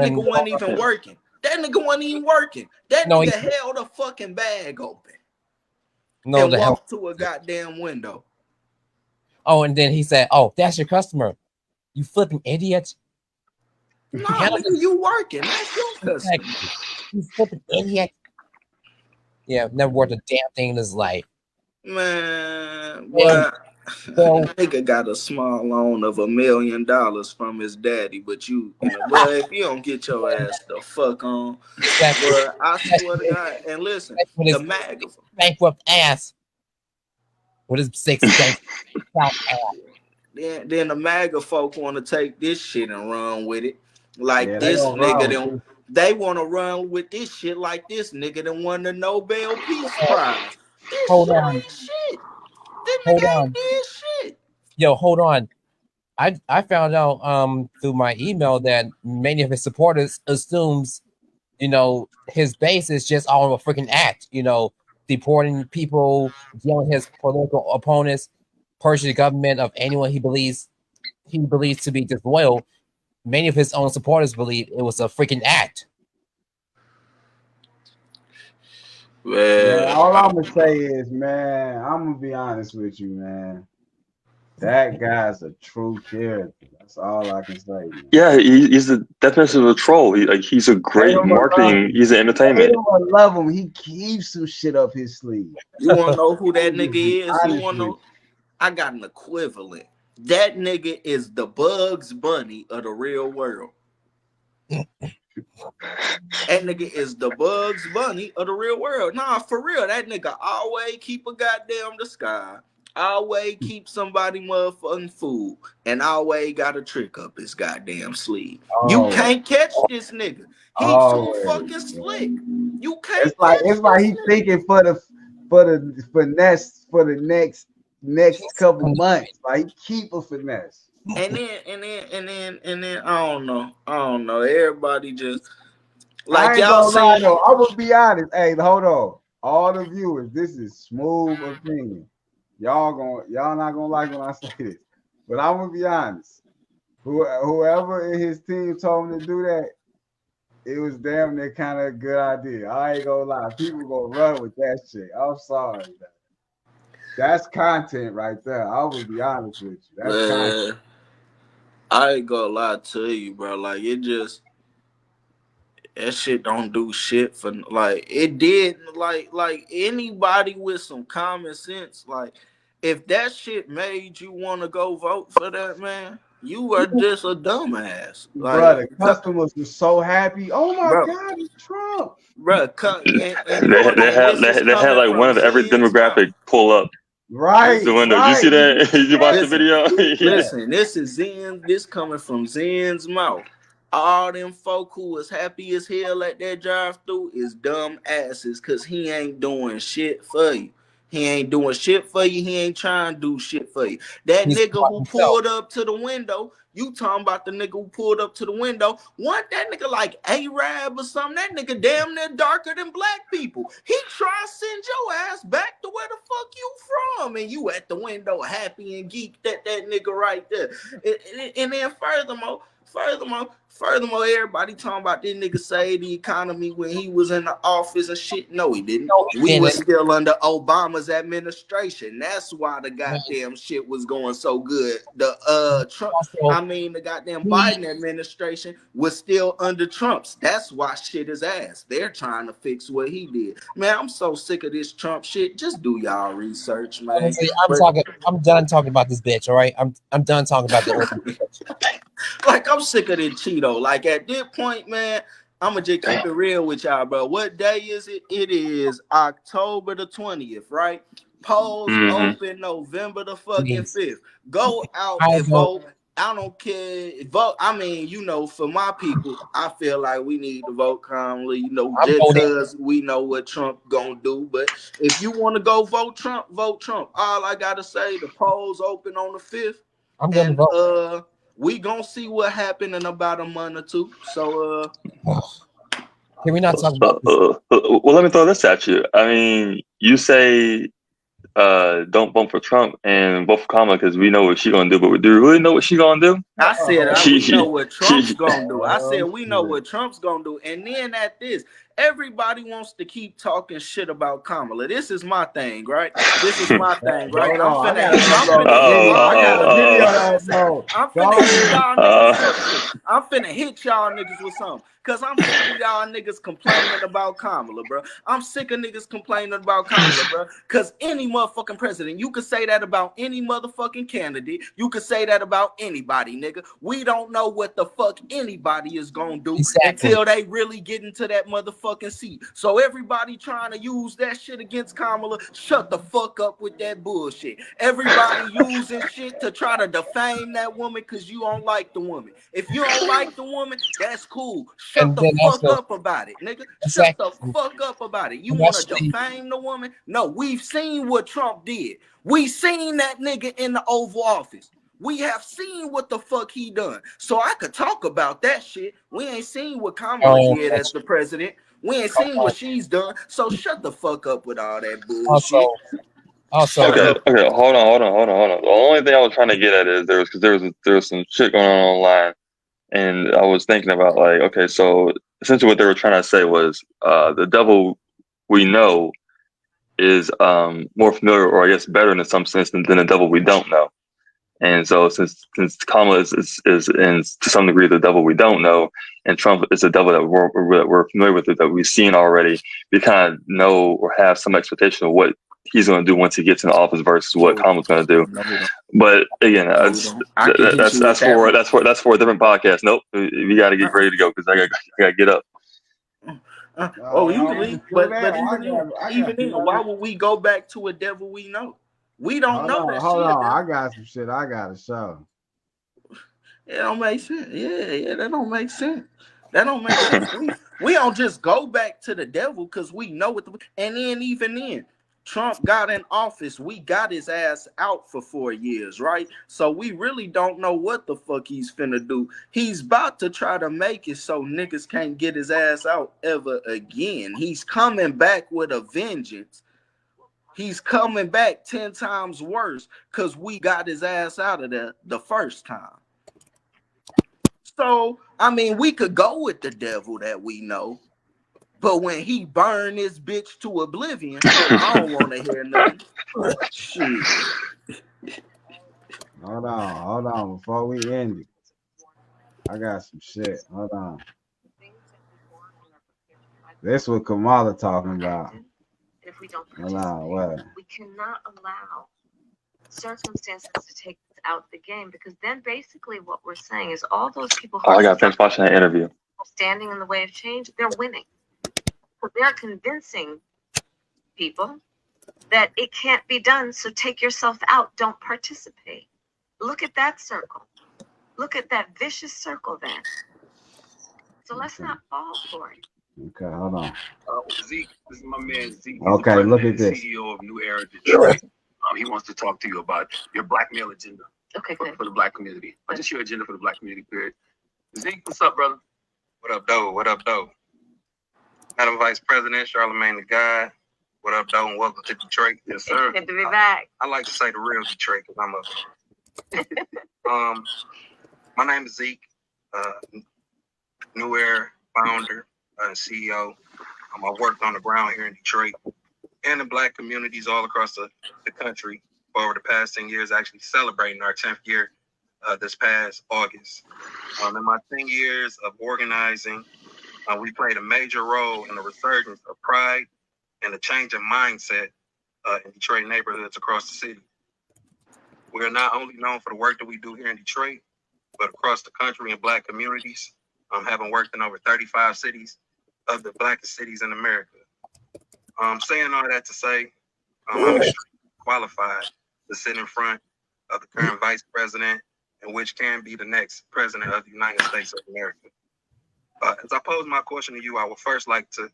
Speaker 7: nigga wasn't even working. That nigga wasn't even working. That nigga held a fucking bag open. And walked to a goddamn window.
Speaker 8: Oh, and then he said, "Oh, that's your customer. You flipping idiot."
Speaker 7: No, nigga, you working. That's your customer.
Speaker 8: You flipping idiot. Yeah, never worth a damn thing in his life.
Speaker 7: Man,
Speaker 8: And
Speaker 7: what?
Speaker 8: so
Speaker 7: Nigga got a small loan of $1 million from his daddy, but but if you don't get your ass the fuck on,
Speaker 8: especially,
Speaker 7: but I swear to
Speaker 8: especially
Speaker 7: God, and listen,
Speaker 8: with
Speaker 7: the
Speaker 8: his
Speaker 7: MAGA,
Speaker 8: bankrupt ass, with his six bank account ass.
Speaker 7: then the MAGA folk want to take this shit and run with it, like
Speaker 6: Yeah, they
Speaker 7: this
Speaker 6: gonna
Speaker 7: nigga.
Speaker 6: run with this.
Speaker 7: They want to run with this shit like this nigga that won the Nobel Peace Prize. This
Speaker 8: Hold
Speaker 7: shit
Speaker 8: on,
Speaker 7: ain't shit. This
Speaker 8: hold
Speaker 7: nigga ain't
Speaker 8: on,
Speaker 7: did shit.
Speaker 8: yo, hold on. I found out through my email that many of his supporters assumes his base is just all a freaking act. Deporting people, dealing his political opponents, purging the government of anyone he believes to be disloyal. Many of his own supporters believe it was a freaking act.
Speaker 6: Man,
Speaker 7: Man,
Speaker 6: all I'm gonna say is, man, I'm gonna be honest with you, man. That guy's a true character. That's all I can say, man.
Speaker 9: Yeah, he's the definition of a troll. He's a
Speaker 6: Hate
Speaker 9: great
Speaker 6: him or love
Speaker 9: marketing.
Speaker 6: him.
Speaker 9: He's an
Speaker 6: Hate
Speaker 9: entertainment.
Speaker 6: him or love him, he keeps some shit up his sleeve.
Speaker 7: you want to know who
Speaker 6: I'm
Speaker 7: that
Speaker 6: gonna
Speaker 7: nigga
Speaker 6: just be
Speaker 7: is? You
Speaker 6: honest
Speaker 7: want to
Speaker 6: with
Speaker 7: know? I got an equivalent. That nigga is the Bugs Bunny of the real world. That nigga is the Bugs Bunny of the real world. Nah, for real. That nigga always keep a goddamn disguise. Always keep somebody motherfucking food. And always got a trick up his goddamn sleeve.
Speaker 6: you.
Speaker 7: You
Speaker 6: Always,
Speaker 7: can't catch this nigga. He too
Speaker 6: always,
Speaker 7: fucking slick.
Speaker 6: man.
Speaker 7: You
Speaker 6: It's
Speaker 7: can't
Speaker 6: like
Speaker 7: catch
Speaker 6: it's like
Speaker 7: this
Speaker 6: he
Speaker 7: nigga.
Speaker 6: thinking for the finesse for the next couple months. Like he keep a finesse.
Speaker 7: And then I don't know. Everybody just like
Speaker 6: I ain't
Speaker 7: y'all
Speaker 6: gonna lie
Speaker 7: seen.
Speaker 6: though. I'm gonna be honest. Hey, hold on. All the viewers, this is smooth opinion. Y'all not gonna like when I say this, but I'm gonna be honest. Whoever in his team told him to do that, it was damn near kind of a good idea. I ain't gonna lie. People gonna run with that shit. I'm sorry. Man. That's content right there. I will be honest with you. That's content.
Speaker 7: Man, I ain't gonna lie to you, bro. Like it just that shit don't do shit for like it did like anybody with some common sense. Like if that shit made you want to go vote for that man, you are just a dumbass.
Speaker 6: Bro,
Speaker 7: Like,
Speaker 6: the customers were so happy. Oh my
Speaker 7: bro,
Speaker 6: God, it's Trump.
Speaker 7: bro, and you know,
Speaker 9: They
Speaker 7: and
Speaker 9: had
Speaker 7: this is
Speaker 9: they had
Speaker 7: coming
Speaker 9: like one
Speaker 7: from
Speaker 9: of every
Speaker 7: Zen's mouth.
Speaker 9: demographic pull up
Speaker 6: Right,
Speaker 9: the window. Did you
Speaker 6: right.
Speaker 9: see that? Did you watch the
Speaker 7: Listen,
Speaker 9: video? Yeah.
Speaker 7: listen, this is Zen. This coming from Zen's mouth. All them folk who was happy as hell at that drive through is dumb asses because he ain't doing shit for you. He ain't doing shit for you. He ain't trying to do shit for you. That
Speaker 8: He's
Speaker 7: nigga
Speaker 8: by
Speaker 7: who
Speaker 8: himself.
Speaker 7: pulled up to the window, you talking about the nigga who pulled up to the window, want that nigga like Arab or something? That nigga damn near darker than black people. He try to send your ass back to where the fuck you from. And you at the window happy and geeked at that nigga right there. And then furthermore, everybody talking about this nigga saved the economy when he was in the office and shit. No, he didn't.
Speaker 8: No, he
Speaker 7: We was
Speaker 8: didn't.
Speaker 7: still under Obama's administration. That's why the goddamn shit was going so good.
Speaker 8: Also,
Speaker 7: The goddamn
Speaker 8: he
Speaker 7: Biden administration was still under Trump's. That's why shit is ass. They're trying to fix what he did. Man, I'm so sick of this Trump shit. Just do y'all research, man.
Speaker 8: honestly,
Speaker 7: But
Speaker 8: I'm done talking about this bitch. All right, I'm done talking about the old bitch.
Speaker 7: like I'm sick of this Cheeto. Like at this point, man, I'ma just keep it real with y'all, bro. What day is it? It is October the 20th, right? Polls
Speaker 9: Hmm.
Speaker 7: open November the fucking
Speaker 8: Jeez,
Speaker 7: 5th. Go out
Speaker 8: I
Speaker 7: and
Speaker 8: don't.
Speaker 7: vote. I don't care. Vote. For my people, I feel like we need to vote calmly,
Speaker 8: I'm
Speaker 7: just
Speaker 8: voting.
Speaker 7: because we know what Trump gonna do. But if you want to go vote Trump, vote Trump. All I gotta say, the polls open on the 5th,
Speaker 8: I'm going to
Speaker 7: and
Speaker 8: vote.
Speaker 7: we gonna see what happened in about a month or two. So
Speaker 8: Can we not talk about this?
Speaker 9: Well, let me throw this at you. I mean, you say don't vote for Trump and vote for Kamala because we know what she's gonna do, but do we really know what she's gonna do?
Speaker 7: I said
Speaker 6: Oh,
Speaker 7: we know what Trump's
Speaker 9: She
Speaker 7: gonna do. I said
Speaker 6: oh
Speaker 7: we know
Speaker 6: shit.
Speaker 7: what Trump's gonna do. And then at this, Everybody wants to keep talking shit about Kamala. This is my thing, right? This is my thing, right?
Speaker 6: Hold
Speaker 7: I'm
Speaker 6: on, I
Speaker 7: finna
Speaker 6: got
Speaker 7: hit. I'm
Speaker 6: a
Speaker 7: finna hit.
Speaker 6: video.
Speaker 7: Hold
Speaker 6: I
Speaker 7: on,
Speaker 6: got a
Speaker 7: hold on.
Speaker 6: video
Speaker 7: Hold on
Speaker 6: that
Speaker 7: a second.
Speaker 6: mode.
Speaker 7: I'm
Speaker 6: Go
Speaker 7: finna hit
Speaker 6: ahead.
Speaker 7: y'all niggas. Look. I'm finna hit y'all niggas with something. Cause I'm sick of y'all niggas complaining about Kamala, bro. I'm sick of niggas complaining about Kamala, bro. Cause any motherfucking president, you could say that about any motherfucking candidate. You could say that about anybody, nigga. We don't know what the fuck anybody is gonna do
Speaker 8: Exactly.
Speaker 7: until they really get into that motherfucking seat. So everybody trying to use that shit against Kamala, shut the fuck up with that bullshit. Everybody using shit to try to defame that woman because you don't like the woman. If you don't like the woman, that's cool. Shut
Speaker 8: And
Speaker 7: the
Speaker 8: then
Speaker 7: fuck
Speaker 8: also,
Speaker 7: up about it, nigga. Shut the
Speaker 8: exactly.
Speaker 7: fuck up about it. You
Speaker 8: And
Speaker 7: want to
Speaker 8: actually,
Speaker 7: defame the woman? No, we've seen what Trump did. We seen that nigga in the Oval Office. We have seen what the fuck he done. So I could talk about that shit. We ain't seen what Kamala did as
Speaker 8: that's
Speaker 7: the president. We ain't seen what she's done. So shut the fuck up with all that bullshit.
Speaker 8: also,
Speaker 7: Shut
Speaker 9: Okay,
Speaker 7: up.
Speaker 9: okay, hold on. The only thing I was trying to get at is there was some shit going on online, and I was thinking about like, okay, so essentially what they were trying to say was, the devil we know is more familiar, or I guess better in some sense than the devil we don't know. And so since Kamala is in to some degree the devil we don't know, and Trump is the devil that we're familiar with, that we've seen already, we kind of know or have some expectation of what he's going to do once he gets in office versus what
Speaker 7: No,
Speaker 9: Kamala's going to do.
Speaker 7: no, we don't.
Speaker 9: But again,
Speaker 7: No, we don't. I can hit you with
Speaker 9: that's
Speaker 7: that one.
Speaker 9: for a different podcast. Nope, we got to get ready to go because I got to get up.
Speaker 7: You can leave,
Speaker 6: do
Speaker 7: but
Speaker 6: that. I
Speaker 7: even
Speaker 6: got
Speaker 7: then, why would we go back to a devil we know? We don't know that
Speaker 6: hold
Speaker 7: she a
Speaker 6: on.
Speaker 7: devil.
Speaker 6: I got some shit I gotta show.
Speaker 7: It don't make sense. Yeah, that don't make sense. That don't make sense. We don't just go back to the devil because we know it. And then even then, Trump got in office. We got his ass out for 4 years, right? So we really don't know what the fuck he's finna do. He's about to try to make it so niggas can't get his ass out ever again. He's coming back with a vengeance. He's coming back 10 times worse because we got his ass out of there the first time. So, I mean, we could go with the devil that we know, but when he burn this bitch to oblivion, I don't want to hear nothing. Shit.
Speaker 6: Hold on. Before we end it, I got some shit. Hold on. This what Kamala talking about.
Speaker 13: If we don't
Speaker 6: Hold on, what?
Speaker 13: we cannot allow circumstances to take us out of the game, because then basically what we're saying is all those people who
Speaker 9: Oh, I
Speaker 13: are
Speaker 9: got to finish watching that interview.
Speaker 13: standing in the way of change, they're winning. So they're convincing people that it can't be done, so take yourself out, don't participate. Look at that circle. Look at that vicious circle then. So let's not fall for it.
Speaker 6: Okay, hold on.
Speaker 14: Zeke, this is my man Zeke. He's
Speaker 6: Okay,
Speaker 14: the
Speaker 6: look
Speaker 14: president
Speaker 6: at
Speaker 14: and
Speaker 6: this.
Speaker 14: CEO of New Era Detroit. He wants to talk to you about your blackmail agenda
Speaker 13: Okay,
Speaker 14: for,
Speaker 13: good.
Speaker 14: for the black community. Or just your agenda for the black community, period. Zeke, what's up, brother?
Speaker 15: What up, though? What up, though? Madam Vice President, Charlamagne the God. What up, though? And welcome to Detroit.
Speaker 14: Yes, sir.
Speaker 13: Good to be back.
Speaker 15: I like to say the real Detroit because I'm my name is Zeke, New Era founder and CEO. I worked on the ground here in Detroit and in black communities all across the country for over the past 10 years, actually celebrating our 10th year this past August. In my 10 years of organizing, we played a major role in the resurgence of pride and the change in mindset in Detroit neighborhoods across the city. We are not only known for the work that we do here in Detroit, but across the country in black communities, having worked in over 35 cities of the blackest cities in America. Saying all that to say, I'm extremely qualified to sit in front of the current vice president, and which can be the next president of the United States of America. As I pose my question to you, I would first like to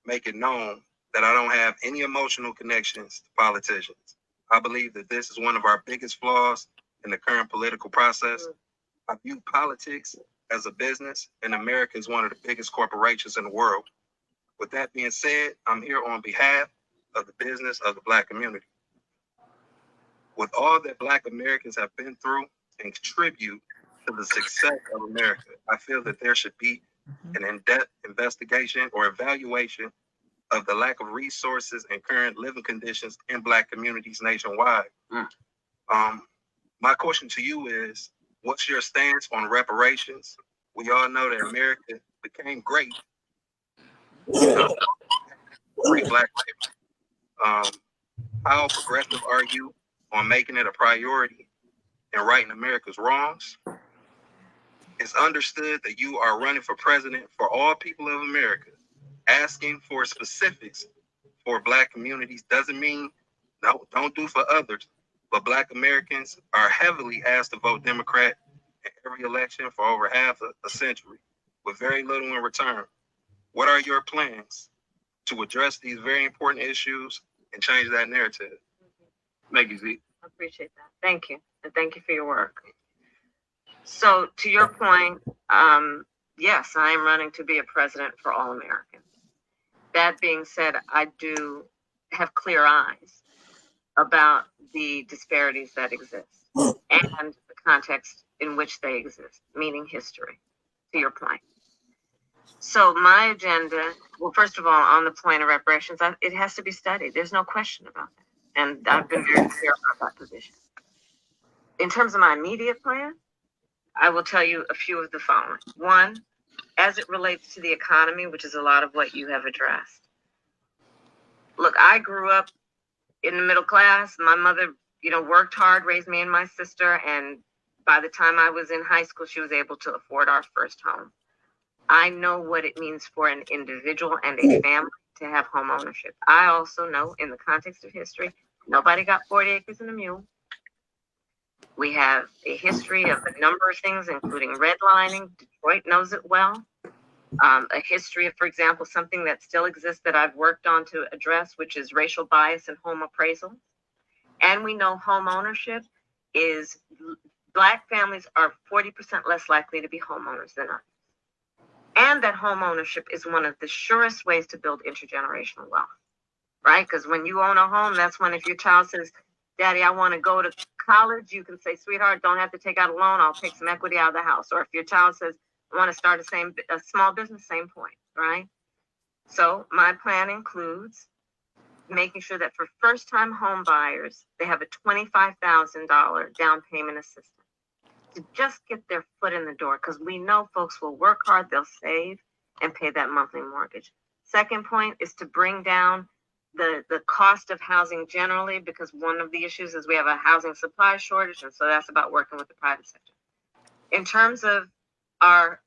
Speaker 15: make it known that I don't have any emotional connections to politicians. I believe that this is one of our biggest flaws in the current political process. I view politics as a business, and America is one of the biggest corporations in the world. With that being said, I'm here on behalf of the business of the black community. With all that black Americans have been through and contribute to the success of America, I feel that there should be an in-depth investigation or evaluation of the lack of resources and current living conditions in Black communities nationwide. My question to you is, what's your stance on reparations? We all know that America became great because of free Black labor. How progressive are you on making it a priority and righting America's wrongs? It's understood that you are running for president for all people of America. Asking for specifics for Black communities doesn't mean no, don't do for others. But Black Americans are heavily asked to vote Democrat in every election for over half a century, with very little in return. What are your plans to address these very important issues and change that narrative? Thank you, Zeke.
Speaker 13: I appreciate that. Thank you. And thank you for your work. So to your point, yes, I am running to be a president for all Americans. That being said, I do have clear eyes about the disparities that exist and the context in which they exist, meaning history, to your point. So my agenda, well, first of all, on the point of reparations, it has to be studied. There's no question about that. And I've been very clear about that position. In terms of my immediate plan, I will tell you a few of the following. One, as it relates to the economy, which is a lot of what you have addressed. Look, I grew up in the middle class. My mother, worked hard, raised me and my sister. And by the time I was in high school, she was able to afford our first home. I know what it means for an individual and a family to have home ownership. I also know, in the context of history, nobody got 40 acres and a mule. We have a history of a number of things, including redlining. Detroit knows it well. A history of, for example, something that still exists that I've worked on to address, which is racial bias in home appraisal. And we know home ownership is, Black families are 40% less likely to be homeowners than others. And that home ownership is one of the surest ways to build intergenerational wealth, right? Because when you own a home, that's when, if your child says, Daddy, I want to go to college, you can say, sweetheart, don't have to take out a loan. I'll take some equity out of the house. Or if your child says, I want to start a small business, same point, right? So my plan includes making sure that for first-time home buyers, they have a $25,000 down payment assistance to just get their foot in the door, because we know folks will work hard, they'll save, and pay that monthly mortgage. Second point is to bring down the cost of housing generally, because one of the issues is we have a housing supply shortage, and so that's about working with the private sector. In terms of our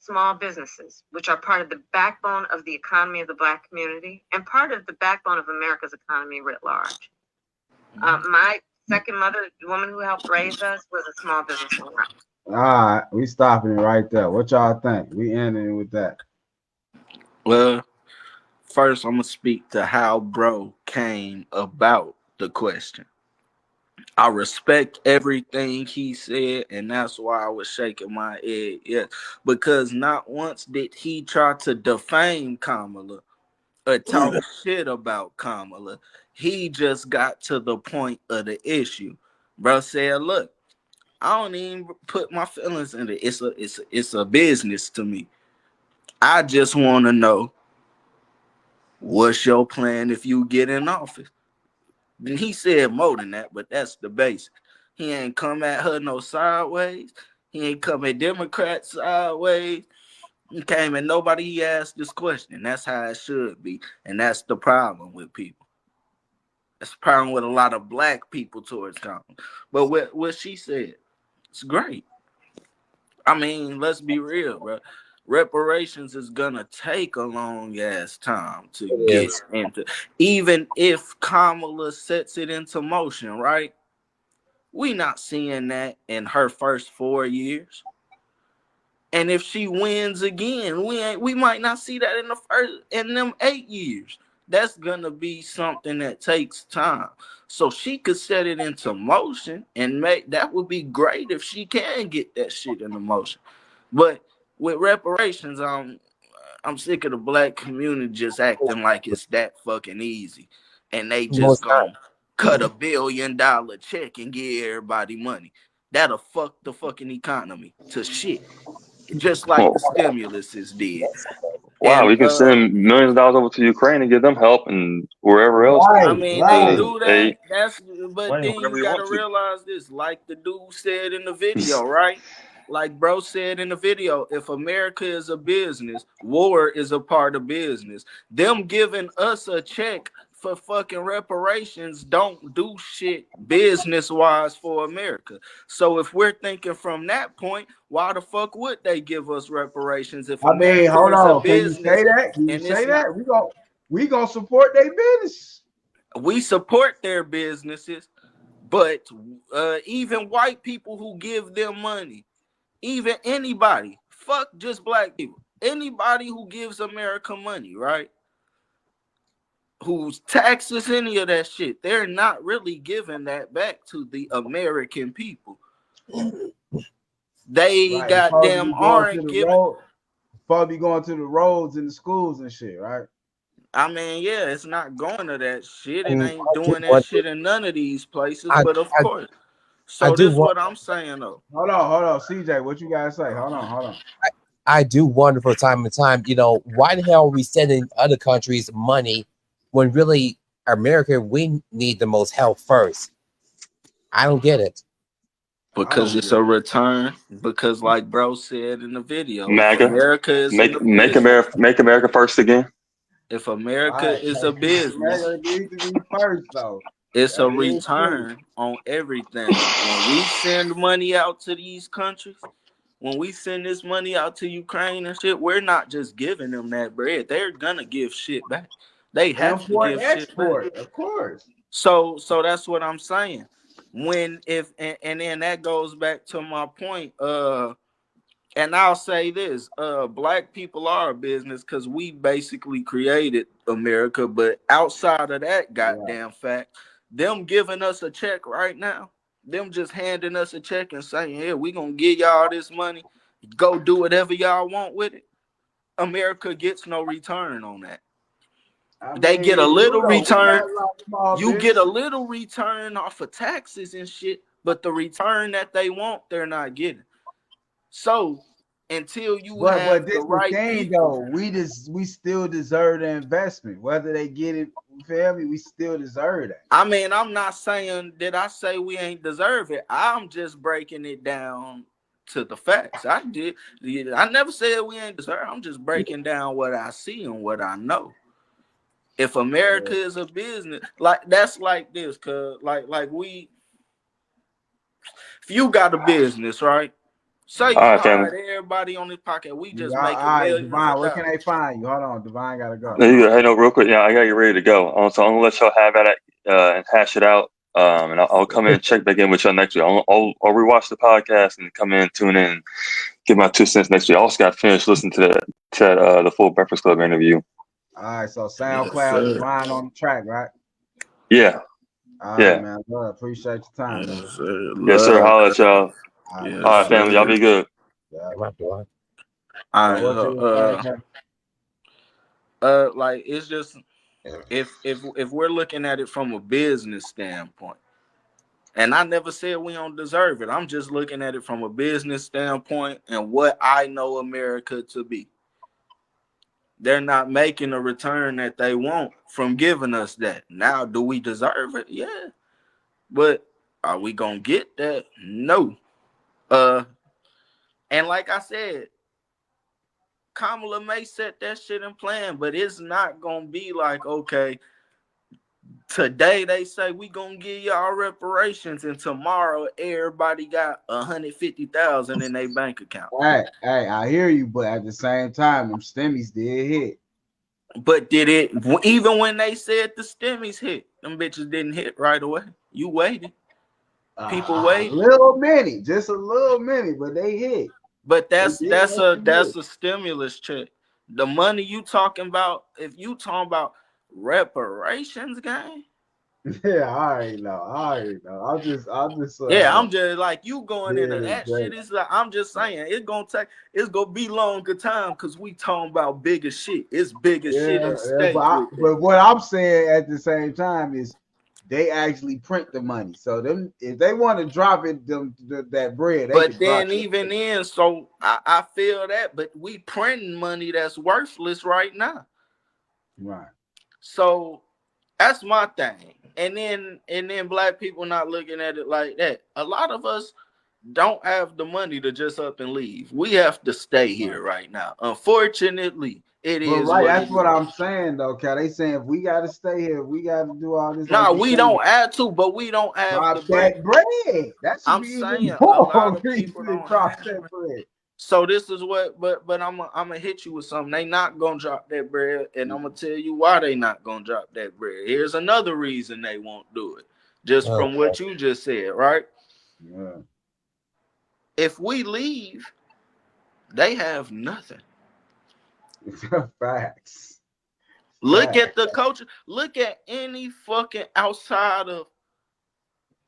Speaker 13: small businesses, which are part of the backbone of the economy of the Black community and part of the backbone of America's economy writ large. My second mother, the woman who helped raise us, was a small business owner.
Speaker 6: All right, we stopping it right there. What y'all think? We ending with that.
Speaker 7: Well, first I'm gonna speak to how bro came about the question. I respect everything he said, and that's why I was shaking my head. Yes, because not once did he try to defame Kamala or talk shit about Kamala. He just got to the point of the issue. Bro said, "Look, I don't even put my feelings in it. It's a business to me. I just want to know what's your plan if you get in office." Then he said more than that, but that's the basics. He ain't come at her no sideways. He ain't come at Democrats sideways. He came at nobody he asked this question. That's how it should be. And that's the problem with people. That's the problem with a lot of Black people towards Kamala. But what she said, it's great. I mean, let's be real, bro. Reparations is gonna take a long ass time to get into. Even if Kamala sets it into motion, right? We not seeing that in her first 4 years. And if she wins again, we might not see that in them 8 years. That's gonna be something that takes time. So she could set it into motion and that would be great if she can get that shit into motion. But with reparations, I'm sick of the Black community just acting like it's that fucking easy. And they just gonna cut $1 billion check and give everybody money. That'll fuck the fucking economy to shit. just like the stimulus is did.
Speaker 9: Wow,
Speaker 7: And
Speaker 9: we can send millions of dollars over to Ukraine and give them help, and wherever else.
Speaker 7: I
Speaker 6: Right,
Speaker 7: mean, they
Speaker 6: right.
Speaker 7: do
Speaker 9: Hey,
Speaker 7: that. But then
Speaker 9: whenever
Speaker 7: you
Speaker 9: you
Speaker 7: gotta
Speaker 9: want to.
Speaker 7: realize this, like the dude said in the video, right? Like bro said in the video, if America is a business, war is a part of business. Them giving us a check for fucking reparations don't do shit business wise for America. So if we're thinking from that point, why the fuck would they give us reparations if
Speaker 6: I mean,
Speaker 7: America
Speaker 6: hold
Speaker 7: is a
Speaker 6: on. Can you say
Speaker 7: business
Speaker 6: that? Can you
Speaker 7: and
Speaker 6: say
Speaker 7: it's not?
Speaker 6: that? We gonna support their business.
Speaker 7: We support their businesses, but even white people who give them money, even anybody, fuck just black people, anybody who gives America money, right? Who's taxes any of that shit, they're not really giving that back to the American people. They
Speaker 6: Right. It's supposed to
Speaker 7: goddamn
Speaker 6: be going to
Speaker 7: aren't
Speaker 6: the
Speaker 7: giving.
Speaker 6: road. Supposed to be going to the roads and the schools and shit, right?
Speaker 7: I mean, yeah, it's not going to that shit. It
Speaker 8: And
Speaker 7: ain't
Speaker 8: I do
Speaker 7: doing that
Speaker 8: wonder,
Speaker 7: shit in none of these places,
Speaker 8: I,
Speaker 7: but of
Speaker 8: I,
Speaker 7: course.
Speaker 8: I
Speaker 7: So
Speaker 8: do
Speaker 7: this is
Speaker 8: want,
Speaker 7: what I'm saying though.
Speaker 6: Hold on, CJ. What you guys say? Hold on.
Speaker 8: I do wonder from time to time, why the hell are we sending other countries money when really America, we need the most help first? I don't get it.
Speaker 6: I
Speaker 7: Because
Speaker 6: don't
Speaker 7: it's
Speaker 6: get
Speaker 7: a
Speaker 6: it.
Speaker 7: return. Because like bro said in the video, if
Speaker 9: MAGA,
Speaker 7: America is in the business,
Speaker 9: make America first again.
Speaker 7: if America
Speaker 6: Right.
Speaker 7: is a business,
Speaker 6: America needs to be first, though.
Speaker 7: it's a
Speaker 6: That is true.
Speaker 7: return on everything. When we send money out to these countries, when we send this money out to Ukraine and shit, we're not just giving them that bread. They're gonna give shit back. They have to
Speaker 6: Import,
Speaker 7: give shit back.
Speaker 6: export, of course.
Speaker 7: So that's what I'm saying. When if and then that goes back to my point. And I'll say this, black people are a business because we basically created America, but outside of that
Speaker 6: Right.
Speaker 7: goddamn fact, them giving us a check right now, them just handing us a check and saying, "Hey, we gonna give y'all this money, go do whatever y'all want with it." America gets no return on that.
Speaker 6: I
Speaker 7: They
Speaker 6: mean,
Speaker 7: get a
Speaker 6: we do
Speaker 7: little
Speaker 6: though. We got
Speaker 7: return.
Speaker 6: a lot of small
Speaker 7: You get a
Speaker 6: businesses.
Speaker 7: little return off of taxes and shit, but the return that they want, they're not getting. So until you
Speaker 6: But
Speaker 7: have the
Speaker 6: this the
Speaker 7: right
Speaker 6: thing
Speaker 7: people,
Speaker 6: though. We still deserve the investment. Whether they get it, you feel me? We still deserve that.
Speaker 7: I mean, I'm not saying that I say we ain't deserve it. I'm just breaking it down to the facts. I never said we ain't deserve. I'm just breaking down what I see and what I know. If America is a business, like that's like this, cause like we, if you got a business, right? Say
Speaker 9: All
Speaker 7: you
Speaker 9: right, family.
Speaker 7: hired everybody on this pocket, we just
Speaker 6: All
Speaker 7: making
Speaker 6: right,
Speaker 7: millions
Speaker 6: Divine.
Speaker 7: of
Speaker 6: Where can
Speaker 7: dollars.
Speaker 6: they find you? Hold on, Divine gotta go.
Speaker 9: Hey, no, real quick. Yeah, I got you ready to go. So I'm gonna let y'all have at it and hash it out. And I'll come in and check back in with y'all next week. I'll rewatch the podcast and come in, tune in, give my 2 cents next week. I also got finished listening to the full Breakfast Club interview.
Speaker 6: All right, so
Speaker 7: Yes,
Speaker 6: SoundCloud,
Speaker 7: sir.
Speaker 6: Divine on the track, right?
Speaker 9: Yeah,
Speaker 6: All right,
Speaker 9: yeah,
Speaker 6: man. Love, appreciate your time, man.
Speaker 7: Yes, sir.
Speaker 9: yes, sir.
Speaker 7: Love.
Speaker 9: Holla at y'all.
Speaker 6: All right,
Speaker 9: All
Speaker 7: Yes,
Speaker 9: right,
Speaker 6: bye.
Speaker 9: family. Y'all
Speaker 7: sir.
Speaker 9: be good.
Speaker 6: Yeah.
Speaker 7: I
Speaker 6: So what you were saying?
Speaker 7: like it's just if we're looking at it from a business standpoint, and I never said we don't deserve it. I'm just looking at it from a business standpoint and what I know America to be. They're not making a return that they want from giving us that. Now, do we deserve it? Yeah. But are we gonna get that? No. And like I said, Kamala may set that shit in plan, but it's not gonna be like, okay, today they say we gonna give y'all reparations, and tomorrow everybody got 150,000 in their bank account.
Speaker 6: Hey, I hear you, but at the same time, them stimmies did hit.
Speaker 7: But did it even when they said the stimmies hit, them bitches didn't hit right away. You waited. People
Speaker 6: A
Speaker 7: waited.
Speaker 6: little many, just a little many, but they hit.
Speaker 7: But
Speaker 6: They
Speaker 7: that's
Speaker 6: did
Speaker 7: that's a
Speaker 6: actually
Speaker 7: that's a stimulus check. The money you talking about, if you talking about reparations, gang.
Speaker 6: hit. Yeah, I already know. I'm just
Speaker 7: Yeah, I'm just like you going into
Speaker 6: being
Speaker 7: that
Speaker 6: great.
Speaker 7: shit. It's like I'm just saying it's gonna be longer time because we talking about bigger shit. It's bigger shit
Speaker 6: Yeah,
Speaker 7: at
Speaker 6: yeah,
Speaker 7: stake with that.
Speaker 6: but what I'm saying at the same time is they actually print the money. So them, if they want to drop it, that bread, they
Speaker 7: But
Speaker 6: could drop
Speaker 7: then
Speaker 6: it.
Speaker 7: even then, so I feel that, but we printing money that's worthless right now.
Speaker 6: Right.
Speaker 7: So that's my thing. And then black people not looking at it like that. A lot of us don't have the money to just up and leave. We have to stay here right now. Unfortunately, it
Speaker 6: But
Speaker 7: is
Speaker 6: right,
Speaker 7: what
Speaker 6: that's
Speaker 7: it
Speaker 6: what
Speaker 7: is.
Speaker 6: I'm saying though, Cal. They saying if we gotta stay here, we gotta do all this like
Speaker 7: Nah,
Speaker 6: you
Speaker 7: we
Speaker 6: saying.
Speaker 7: don't have to, but we don't have the
Speaker 6: Drop
Speaker 7: bread.
Speaker 6: that bread. That should
Speaker 7: I'm
Speaker 6: be even
Speaker 7: saying a lot
Speaker 6: more
Speaker 7: of people
Speaker 6: reason to
Speaker 7: don't
Speaker 6: drop
Speaker 7: have
Speaker 6: that
Speaker 7: it.
Speaker 6: bread.
Speaker 7: So this is what, but I'm gonna hit you with something. They not gonna drop that bread, and I'm gonna tell you why they not gonna drop that bread. Here's another reason they won't do it, just from
Speaker 8: Okay.
Speaker 7: what you just said, right?
Speaker 6: Yeah.
Speaker 7: If we leave, they have nothing.
Speaker 6: Facts.
Speaker 7: Look
Speaker 6: Facts.
Speaker 7: at the culture. Look at any fucking outside of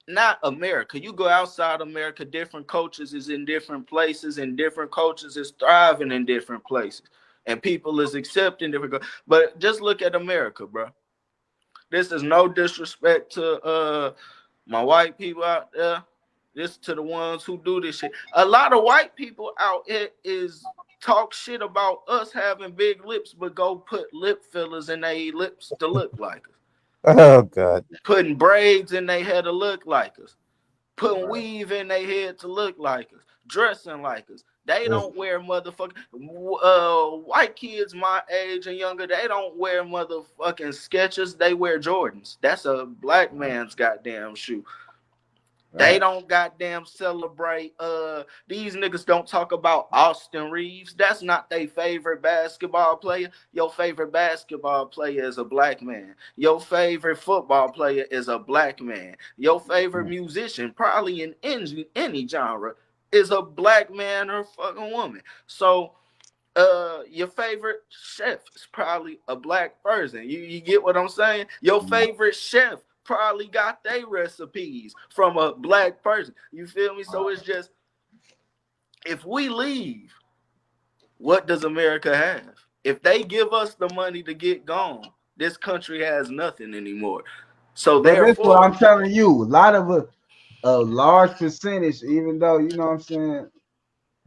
Speaker 7: not America. You go outside America, different cultures is in different places, and different cultures is thriving in different places, and people is accepting different. But just look at America, bro. This is no disrespect to my white people out there. This to the ones who do this shit. A lot of white people out here is talk shit about us having big lips, but go put lip fillers in their lips to look like us.
Speaker 8: Oh God.
Speaker 7: Putting braids in their hair to look like us. Putting
Speaker 6: Right.
Speaker 7: weave in their head to look like us. Dressing like us. They
Speaker 8: Listen,
Speaker 7: don't wear motherfucking white kids my age and younger. They don't wear motherfucking Skechers. They wear Jordans. That's a black man's goddamn shoe. They
Speaker 6: Facts.
Speaker 7: don't goddamn celebrate. These niggas don't talk about Austin Reeves. That's not their favorite basketball player. Your favorite basketball player is a black man. Your favorite football player is a black man. Your favorite musician, probably in any genre, is a black man or fucking woman. So your favorite chef is probably a black person. You get what I'm saying? Your favorite chef probably got their recipes from a black person. You feel me? So it's just, if we leave, what does America have? If they give us the money to get gone, this country has nothing anymore. So
Speaker 6: But this what
Speaker 7: therefore,
Speaker 6: I'm telling you. A lot of a large percentage, even though you know what I'm saying,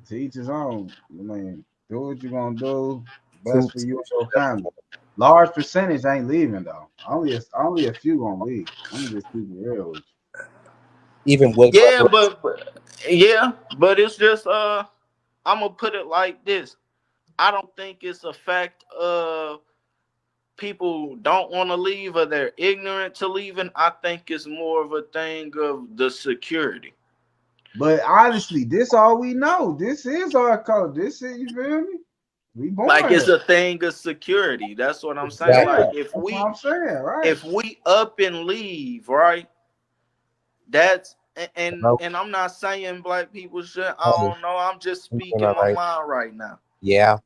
Speaker 6: to each his own. I mean, do what you're gonna do, best for you and your family. Large percentage ain't leaving though. Only a few gonna leave. I'm gonna just keep it real with
Speaker 8: even with
Speaker 7: yeah,
Speaker 8: reparations.
Speaker 7: but it's just I'm gonna put it like this. I don't think it's a fact of people don't want to leave or they're ignorant to leaving. I think it's more of a thing of the security.
Speaker 6: But honestly, this all we know. This is our code. This is, you feel me? We
Speaker 7: Like
Speaker 6: born
Speaker 7: it's
Speaker 6: here.
Speaker 7: a thing of security. That's what I'm saying.
Speaker 8: Exactly.
Speaker 6: Yeah,
Speaker 7: Like if
Speaker 6: that's what
Speaker 7: we
Speaker 6: I'm saying, right?
Speaker 7: if we up and leave, right? That's
Speaker 8: Hello?
Speaker 7: and I'm not saying black people should. I
Speaker 8: Hello?
Speaker 7: don't know. I'm just
Speaker 8: You doing all
Speaker 7: speaking my
Speaker 8: right?
Speaker 7: mind right now.
Speaker 8: Yeah.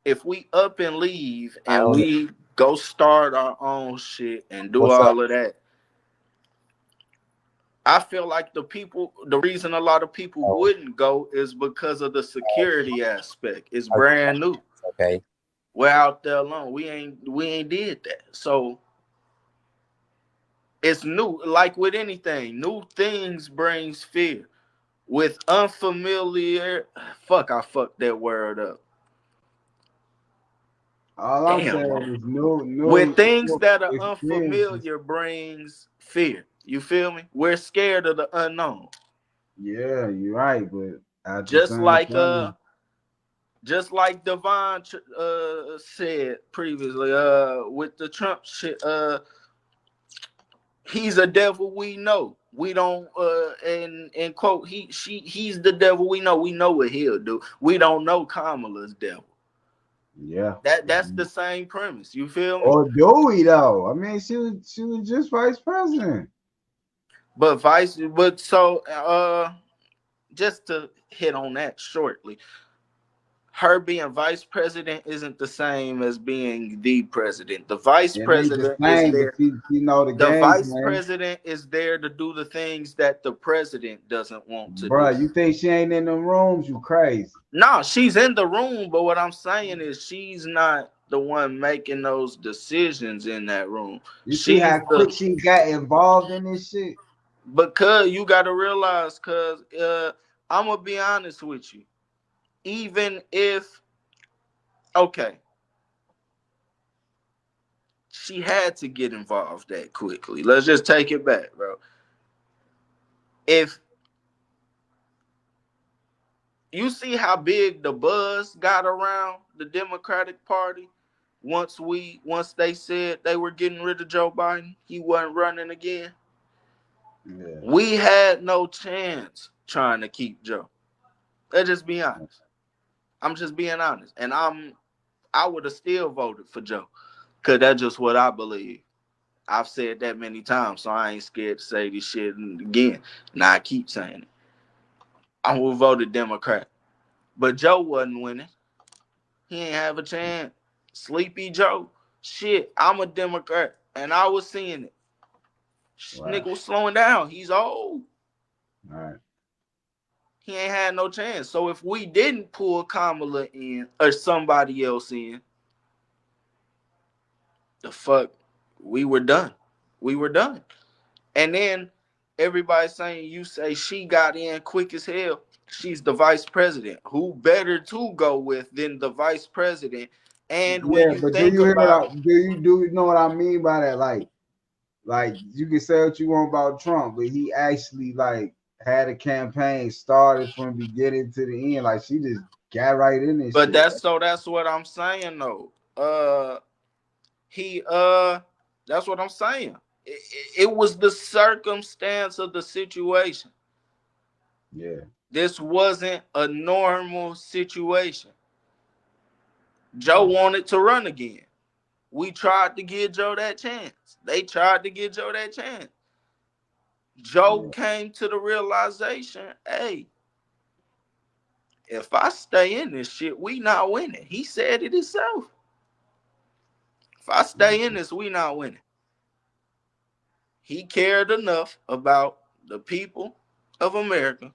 Speaker 7: If we up and leave
Speaker 8: I
Speaker 7: and
Speaker 8: don't know.
Speaker 7: we go start our own shit and do
Speaker 8: What's up?
Speaker 7: all of that, I feel like the reason a lot of people
Speaker 8: Oh,
Speaker 7: wouldn't go is because of the security aspect. It's
Speaker 8: I-
Speaker 7: brand new.
Speaker 8: okay.
Speaker 7: We're out there alone. We ain't did that. So it's new. Like with anything, new things brings fear. With unfamiliar, I fucked that word up.
Speaker 6: All I'm
Speaker 7: Damn.
Speaker 6: saying is no,
Speaker 7: With
Speaker 6: no,
Speaker 7: things
Speaker 6: no
Speaker 7: that are
Speaker 6: experiences.
Speaker 7: unfamiliar brings fear. You feel me? We're scared of the unknown.
Speaker 6: Yeah, you're right, but at the
Speaker 7: Just
Speaker 6: same
Speaker 7: like
Speaker 6: time,
Speaker 7: Devon said previously, with the Trump shit, he's a devil we know. We don't and quote he's the devil we know. We know what he'll do. We don't know Kamala's devil.
Speaker 6: yeah.
Speaker 7: That's the same premise. You feel me?
Speaker 6: Or do we though? I mean, she was just vice president.
Speaker 7: But so just to hit on that shortly, her being vice president isn't the same as being the president. The vice
Speaker 6: It ain't the
Speaker 7: president is
Speaker 6: same, but
Speaker 7: there.
Speaker 6: she know the
Speaker 7: The
Speaker 6: game,
Speaker 7: vice
Speaker 6: man.
Speaker 7: president is there to do the things that the president doesn't want to do.
Speaker 6: Bruh, you think she ain't in them rooms? You crazy.
Speaker 7: No, she's in the room, but what I'm saying is she's not. the one making those decisions in that room.
Speaker 6: You see
Speaker 7: She's
Speaker 6: how
Speaker 7: the
Speaker 6: quick she got involved in this shit?
Speaker 7: because you got to realize, cause I'm gonna be honest with you. Even if okay, she had to get involved that quickly. Let's just take it back, bro. If you see how big the buzz got around the Democratic Party once they said they were getting rid of Joe Biden, he wasn't running again.
Speaker 6: Yeah.
Speaker 7: We had no chance trying to keep Joe. Let's just be honest. I'm just being honest. And I would have still voted for Joe. Cause that's just what I believe. I've said that many times, so I ain't scared to say this shit again. Now I keep saying it. I would vote Democrat. But Joe wasn't winning. He ain't have a chance. Sleepy Joe. Shit, I'm a Democrat. And I was seeing it.
Speaker 6: Right.
Speaker 7: Nigga was slowing down. He's old.
Speaker 6: All right.
Speaker 7: He ain't had no chance. So if we didn't pull Kamala in or somebody else in, the fuck, we were done. We were done. And then everybody saying you say she got in quick as hell. She's the vice president. Who better to go with than the vice president? And when
Speaker 6: Yeah,
Speaker 7: you
Speaker 6: but do
Speaker 7: think
Speaker 6: you hear what
Speaker 7: about it,
Speaker 6: do you know what I mean by that? Like you can say what you want about Trump, but he actually like had a campaign started from beginning to the end. Like she just got right in this
Speaker 7: but
Speaker 6: shit.
Speaker 7: that's what I'm saying though. He that's what I'm saying. It was the circumstance of the situation.
Speaker 6: Yeah.
Speaker 7: This wasn't a normal situation. Joe
Speaker 6: Yeah.
Speaker 7: wanted to run again. We tried to give Joe that chance. They tried to give Joe that chance. Joe
Speaker 6: Yeah.
Speaker 7: came to the realization, hey, if I stay in this shit, we not winning. He said it himself. If I stay in this, we not winning. He cared enough about the people of America,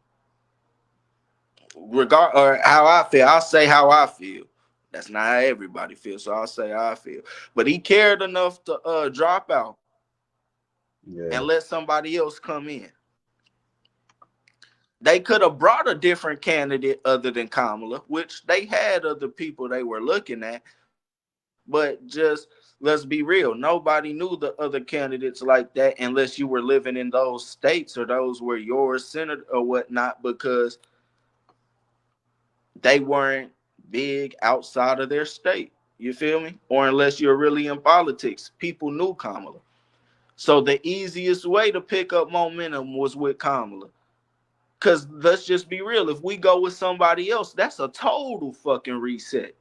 Speaker 7: regard or how I feel. I'll say how I feel. That's not how everybody feels, so I'll say how I feel. But he cared enough to drop out and
Speaker 6: Yeah.
Speaker 7: let somebody else come in. They could have brought a different candidate other than Kamala, which they had other people they were looking at. But just let's be real, nobody knew the other candidates like that unless you were living in those states or those were your senator or whatnot, because they weren't big outside of their state. You feel me? Or unless you're really in politics, people knew Kamala. So the easiest way to pick up momentum was with Kamala. Because let's just be real. If we go with somebody else, that's a total fucking reset.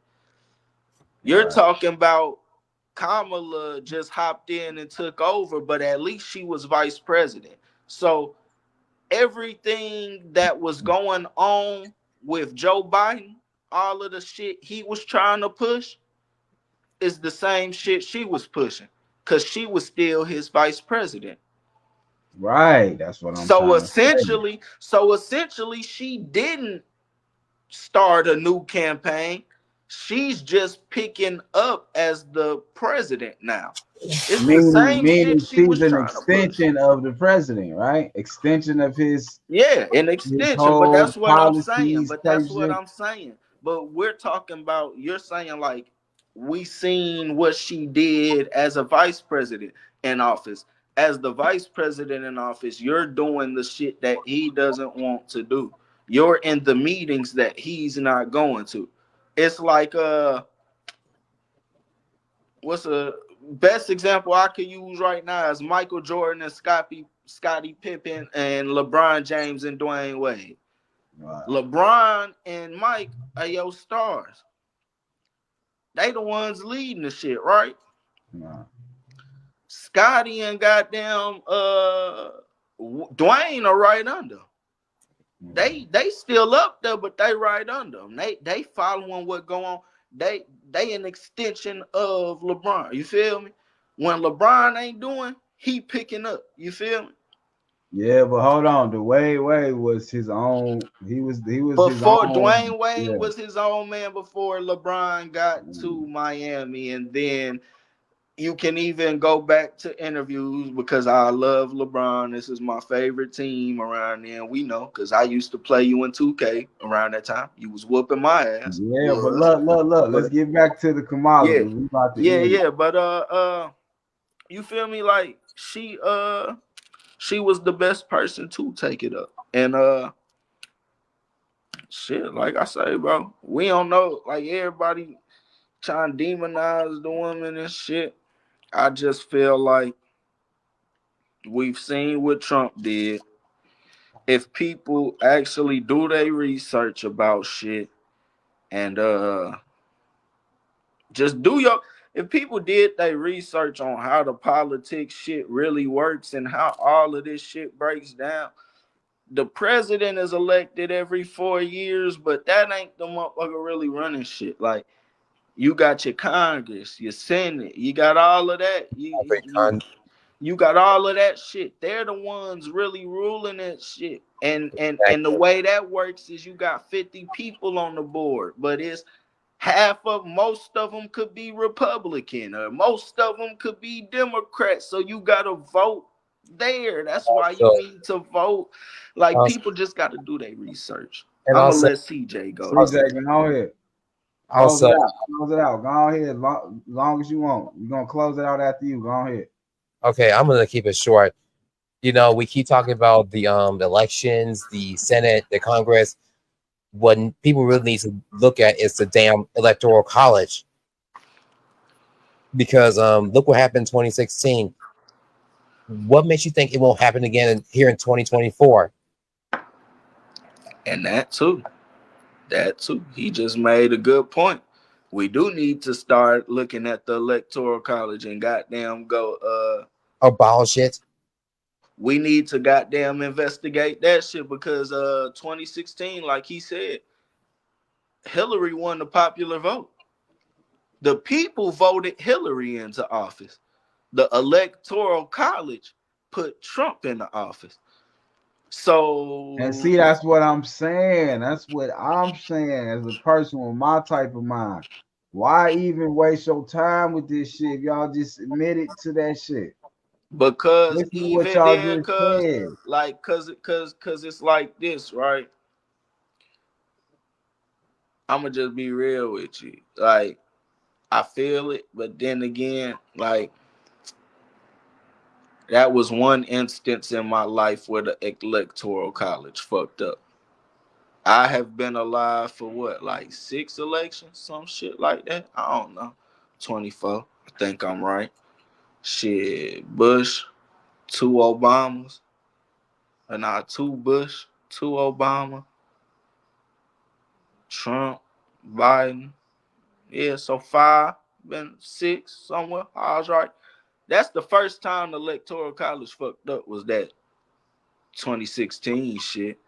Speaker 7: You're
Speaker 6: Right.
Speaker 7: talking about Kamala just hopped in and took over, but at least she was vice president. So everything that was going on with Joe Biden, all of the shit he was trying to push, is the same shit she was pushing. Because she was still his vice president.
Speaker 6: Right. That's what I'm
Speaker 7: So
Speaker 6: trying to say.
Speaker 7: essentially, she didn't start a new campaign. She's just picking up as the president now. It's the
Speaker 6: Meaning,
Speaker 7: same shit
Speaker 6: meaning
Speaker 7: she
Speaker 6: she's
Speaker 7: was
Speaker 6: an
Speaker 7: trying to push.
Speaker 6: extension of the president, right? Extension of
Speaker 7: Yeah, an
Speaker 6: his
Speaker 7: extension, but
Speaker 6: whole
Speaker 7: that's what I'm saying.
Speaker 6: policies
Speaker 7: But
Speaker 6: type
Speaker 7: that's what
Speaker 6: shit.
Speaker 7: I'm saying. But we're talking about, you're saying like we seen what she did as a vice president in office. As the vice president in office, you're doing the shit that he doesn't want to do. You're in the meetings that he's not going to. It's like what's a best example I could use right now is Michael Jordan and Scottie Pippen and LeBron James and Dwayne Wade.
Speaker 6: Right.
Speaker 7: LeBron and Mike are your stars. They the ones leading the shit, right?
Speaker 6: Right.
Speaker 7: Scotty and goddamn Dwayne are right under. They still up there, but they right under them. They following what go on. They an extension of LeBron. You feel me? When LeBron ain't doing, he picking up. You feel me?
Speaker 6: Yeah, but hold on. The Wade was his own. He was his
Speaker 7: Before
Speaker 6: own.
Speaker 7: Dwayne Wade
Speaker 6: Yeah.
Speaker 7: was his own man before LeBron got to
Speaker 6: Mm.
Speaker 7: Miami, and then you can even go back to interviews because I love LeBron. This is my favorite team around there. We know because I used to play you in 2K around that time. You was whooping my ass.
Speaker 6: Yeah, but
Speaker 7: Was.
Speaker 6: look. Let's
Speaker 7: But
Speaker 6: get back to the Kamala
Speaker 7: yeah,
Speaker 6: because we about to
Speaker 7: yeah,
Speaker 6: end it.
Speaker 7: yeah. But you feel me? Like she was the best person to take it up. And shit, like I say, bro, we don't know. Like everybody trying to demonize the woman and shit. I just feel like we've seen what Trump did. If people actually do their research about shit and just do your if people did their research on how the politics shit really works and how all of this shit breaks down, the president is elected every 4 years, but that ain't the motherfucker really running shit. Like you got your Congress, your Senate, you got all of that. You got all of that shit. They're the ones really ruling that shit. And the way that works is you got 50 people on the board, but it's most of them could be Republican or most of them could be Democrat. So you gotta vote there. That's why you
Speaker 8: So,
Speaker 7: need to vote. Like
Speaker 8: also,
Speaker 7: people just gotta do their research.
Speaker 8: and
Speaker 7: I'm gonna
Speaker 8: also,
Speaker 7: let CJ go
Speaker 6: CJ,
Speaker 7: though.
Speaker 6: go ahead. Close
Speaker 8: also,
Speaker 6: it out. Close it out. Go ahead. Long as you want. We're gonna close it out after you. Go ahead.
Speaker 8: okay, I'm gonna keep it short. We keep talking about the elections, the Senate, the Congress. What people really need to look at is the damn electoral college because look what happened in 2016. What makes you think it won't happen again here in 2024?
Speaker 7: And that too. That too. He just made a good point. We do need to start looking at the electoral college and goddamn go
Speaker 8: Abolish it.
Speaker 7: we need to goddamn investigate that shit because 2016, like he said, Hillary won the popular vote. The people voted Hillary into office. The electoral college put Trump in the office.
Speaker 6: And
Speaker 7: So
Speaker 6: see, that's what I'm saying. That's what I'm saying as a person with my type of mind. Why even waste your time with this shit if y'all just admitted to that shit?
Speaker 7: because
Speaker 6: Listen to what
Speaker 7: even
Speaker 6: y'all
Speaker 7: then,
Speaker 6: just
Speaker 7: cause
Speaker 6: said.
Speaker 7: like cause it's like this, right? I'ma just be real with you. Like I feel it, but then again, like that was one instance in my life where the electoral college fucked up. I have been alive for what, like 6 elections, some shit like that. I don't know. 24. I think I'm right. Shit, Bush, 2 Obamas, and not 2 Bush, 2 Obama, Trump, Biden. Yeah, so 5, been 6 somewhere. I was right. That's the first time the electoral college fucked up was that 2016 shit.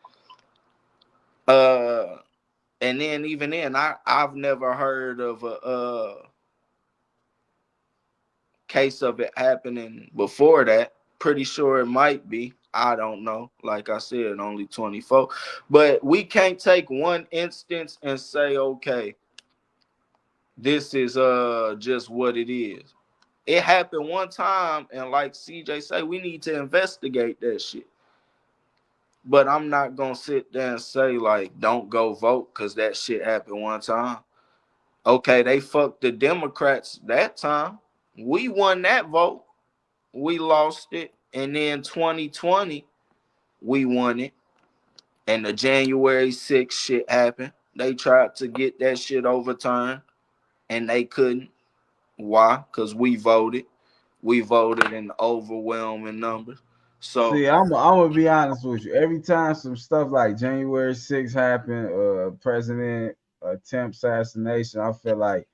Speaker 7: Uh, and then even then, I've never heard of a case of it happening before that. Pretty sure it might be. I don't know. Like I said, only 24. But we can't take one instance and say, okay, this is just what it is. It happened one time, and like CJ say, we need to investigate that shit. But I'm not gonna sit there and say like, don't go vote because that shit happened one time. Okay, they fucked the Democrats that time. We won that vote. We lost it. And then 2020, we won it. And the January 6th shit happened. They tried to get that shit overturned and they couldn't. Why? Because we voted. We voted in overwhelming numbers. So
Speaker 6: See, I'm gonna be honest with you. Every time some stuff like January 6th happened, president attempt assassination, I feel like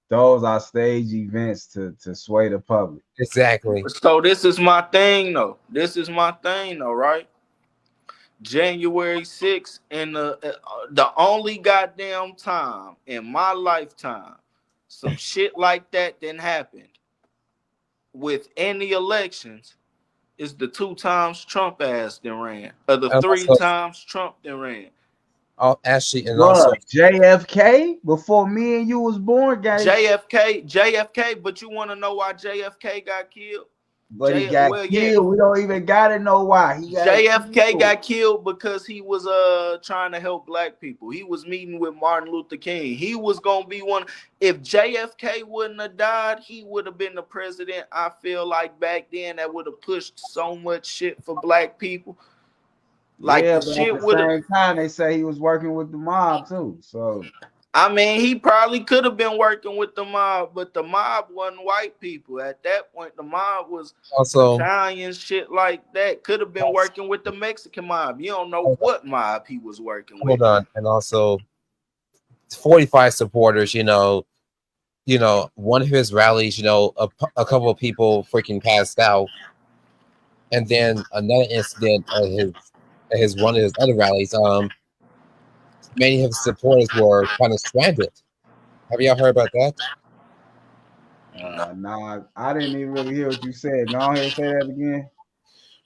Speaker 6: those are stage events to sway the public.
Speaker 8: Exactly.
Speaker 7: so this is my thing though. This is my thing though, right? January 6th and the only goddamn time in my lifetime some shit like that didn't happen with any elections It's the 2 times Trump ass then ran, or the
Speaker 8: And
Speaker 7: 3 times Trump then ran.
Speaker 8: actually, and also
Speaker 6: Bruh, JFK before me and you was born, guys.
Speaker 7: JFK, but you want to know why JFK got killed?
Speaker 6: But he got killed. We don't even gotta know why he got
Speaker 7: JFK
Speaker 6: killed.
Speaker 7: got killed because he was trying to help black people. He was meeting with Martin Luther King. He was gonna be one. If JFK wouldn't have died, he would have been the president. I feel like back then that would have pushed so much shit for black people. Like
Speaker 6: Yeah,
Speaker 7: the
Speaker 6: but at
Speaker 7: shit
Speaker 6: the
Speaker 7: would have.
Speaker 6: same time, they say he was working with the mob too. So
Speaker 7: I mean, he probably could have been working with the mob, but the mob wasn't white people. At that point, the mob was
Speaker 8: also
Speaker 7: Italian shit like that. Could have been working with the Mexican mob. You don't know what mob he was working with.
Speaker 8: hold on, and also 45 supporters. One of his rallies. A couple of people freaking passed out, and then another incident at his one of his other rallies. Many of his supporters were kind of stranded. Have y'all heard about that?
Speaker 6: nah, I didn't even really hear what you said. Go ahead and say that again.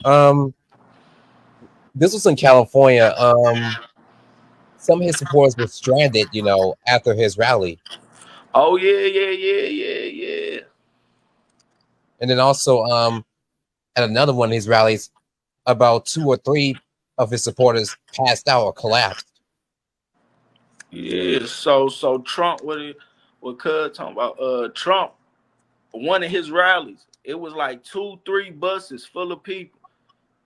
Speaker 8: Um, this was in California. Some of his supporters were stranded, after his rally.
Speaker 7: Oh yeah.
Speaker 8: And then also, at another one of his rallies, about 2 or 3 of his supporters passed out or collapsed.
Speaker 7: Yeah. So Trump, what Cuz talking about? Trump, one of his rallies, it was like 2, 3 buses full of people.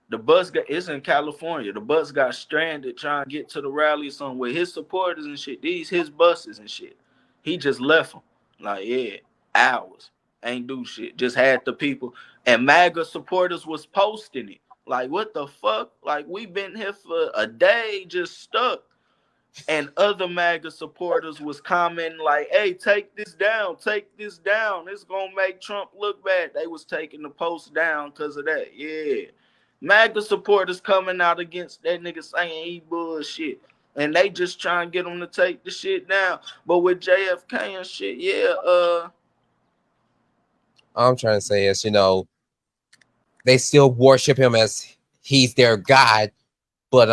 Speaker 7: The bus it's in California. The bus got stranded trying to get to the rally somewhere. His supporters and shit, these his buses and shit. He just left them. Like, yeah, hours. Ain't do shit. Just had the people. And MAGA supporters was posting it. Like, what the fuck? Like, we been here for a day just stuck. And other MAGA supporters was commenting like, hey, take this down, it's gonna make Trump look bad. They was taking the post down because of that. Yeah, MAGA supporters coming out against that nigga saying he bullshit, and they just trying to get him to take the shit down. But with JFK and shit, yeah,
Speaker 8: All I'm trying to say is, they still worship him as he's their god, but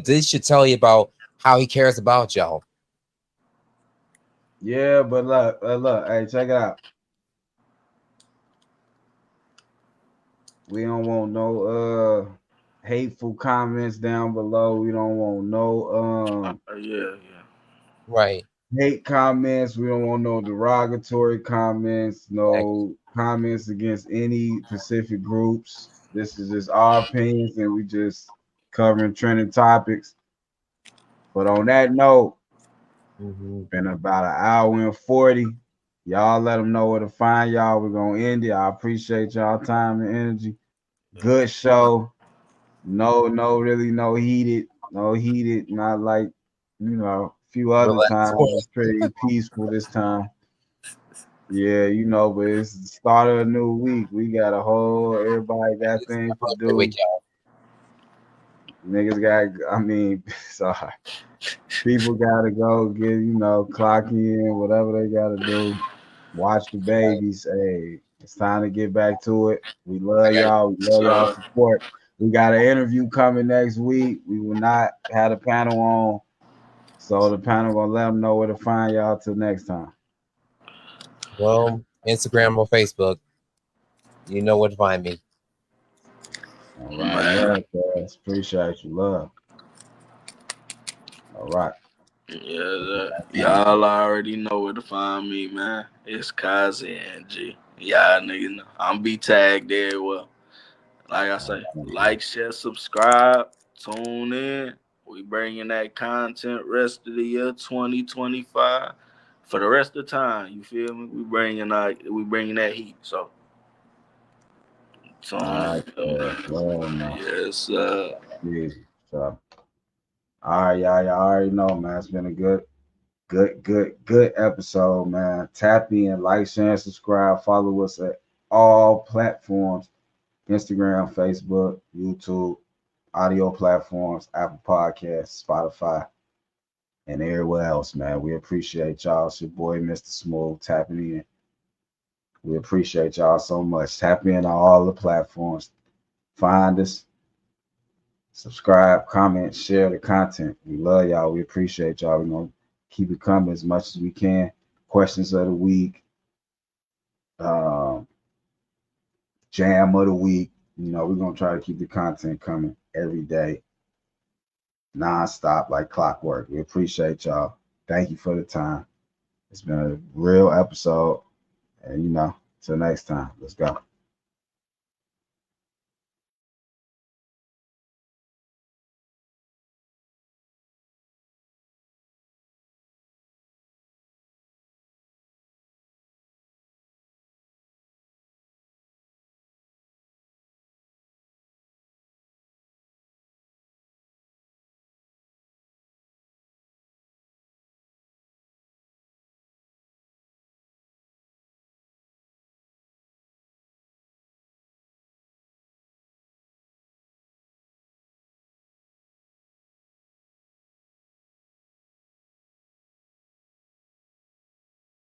Speaker 8: this should tell you about how he cares about y'all.
Speaker 6: Yeah, but look, hey, check it out. We don't want no hateful comments down below. We don't want no
Speaker 7: yeah.
Speaker 8: Right.
Speaker 6: hate comments. We don't want no derogatory comments, no comments against any specific groups. This is just our opinions, and we just covering trending topics. But on that note, been about an hour and 40. Y'all let them know where to find y'all. We're gonna end it. I appreciate y'all time and energy. Good show. Really no heated, not like a few other
Speaker 8: Relax.
Speaker 6: times. It's pretty peaceful this time. Yeah, but it's the start of a new week. We got everybody got things to do. Niggas sorry. People gotta go get, clock in, whatever they gotta do. Watch the babies. Hey, it's time to get back to it. We love y'all. We love y'all support. We got an interview coming next week. We will not have a panel on. So the panel gonna let them know where to find y'all till next time.
Speaker 8: Well, Instagram or Facebook, you know where to find me.
Speaker 6: All right, love, guys. Appreciate you, love. All right.
Speaker 7: Yeah, y'all already know where to find me, man. It's Kazi and G. Y'all niggas know. I'm be tagged there. Well, like I say, like, share, subscribe, tune in. We bringing that content rest of the year 2025 for the rest of the time. You feel me? We bringing that heat. So tune
Speaker 6: All
Speaker 7: in.
Speaker 6: right, well, man.
Speaker 7: Yes,
Speaker 6: Yeah, so, all right, y'all already know, man. It's been a good episode, man. Tap in, like, share, and subscribe. Follow us at all platforms: Instagram, Facebook, YouTube, audio platforms, Apple Podcasts, Spotify, and everywhere else, man. We appreciate y'all. It's your boy, Mr. Smooth, tapping in. We appreciate y'all so much. Tap in on all the platforms. Find us. Subscribe, comment, share the content. We love y'all. We appreciate y'all. We're going to keep it coming as much as we can. Questions of the week. Jam of the week. You know, we're going to try to keep the content coming every day. Non-stop like clockwork. We appreciate y'all. Thank you for the time. It's been a real episode. And, you know, till next time. Let's go.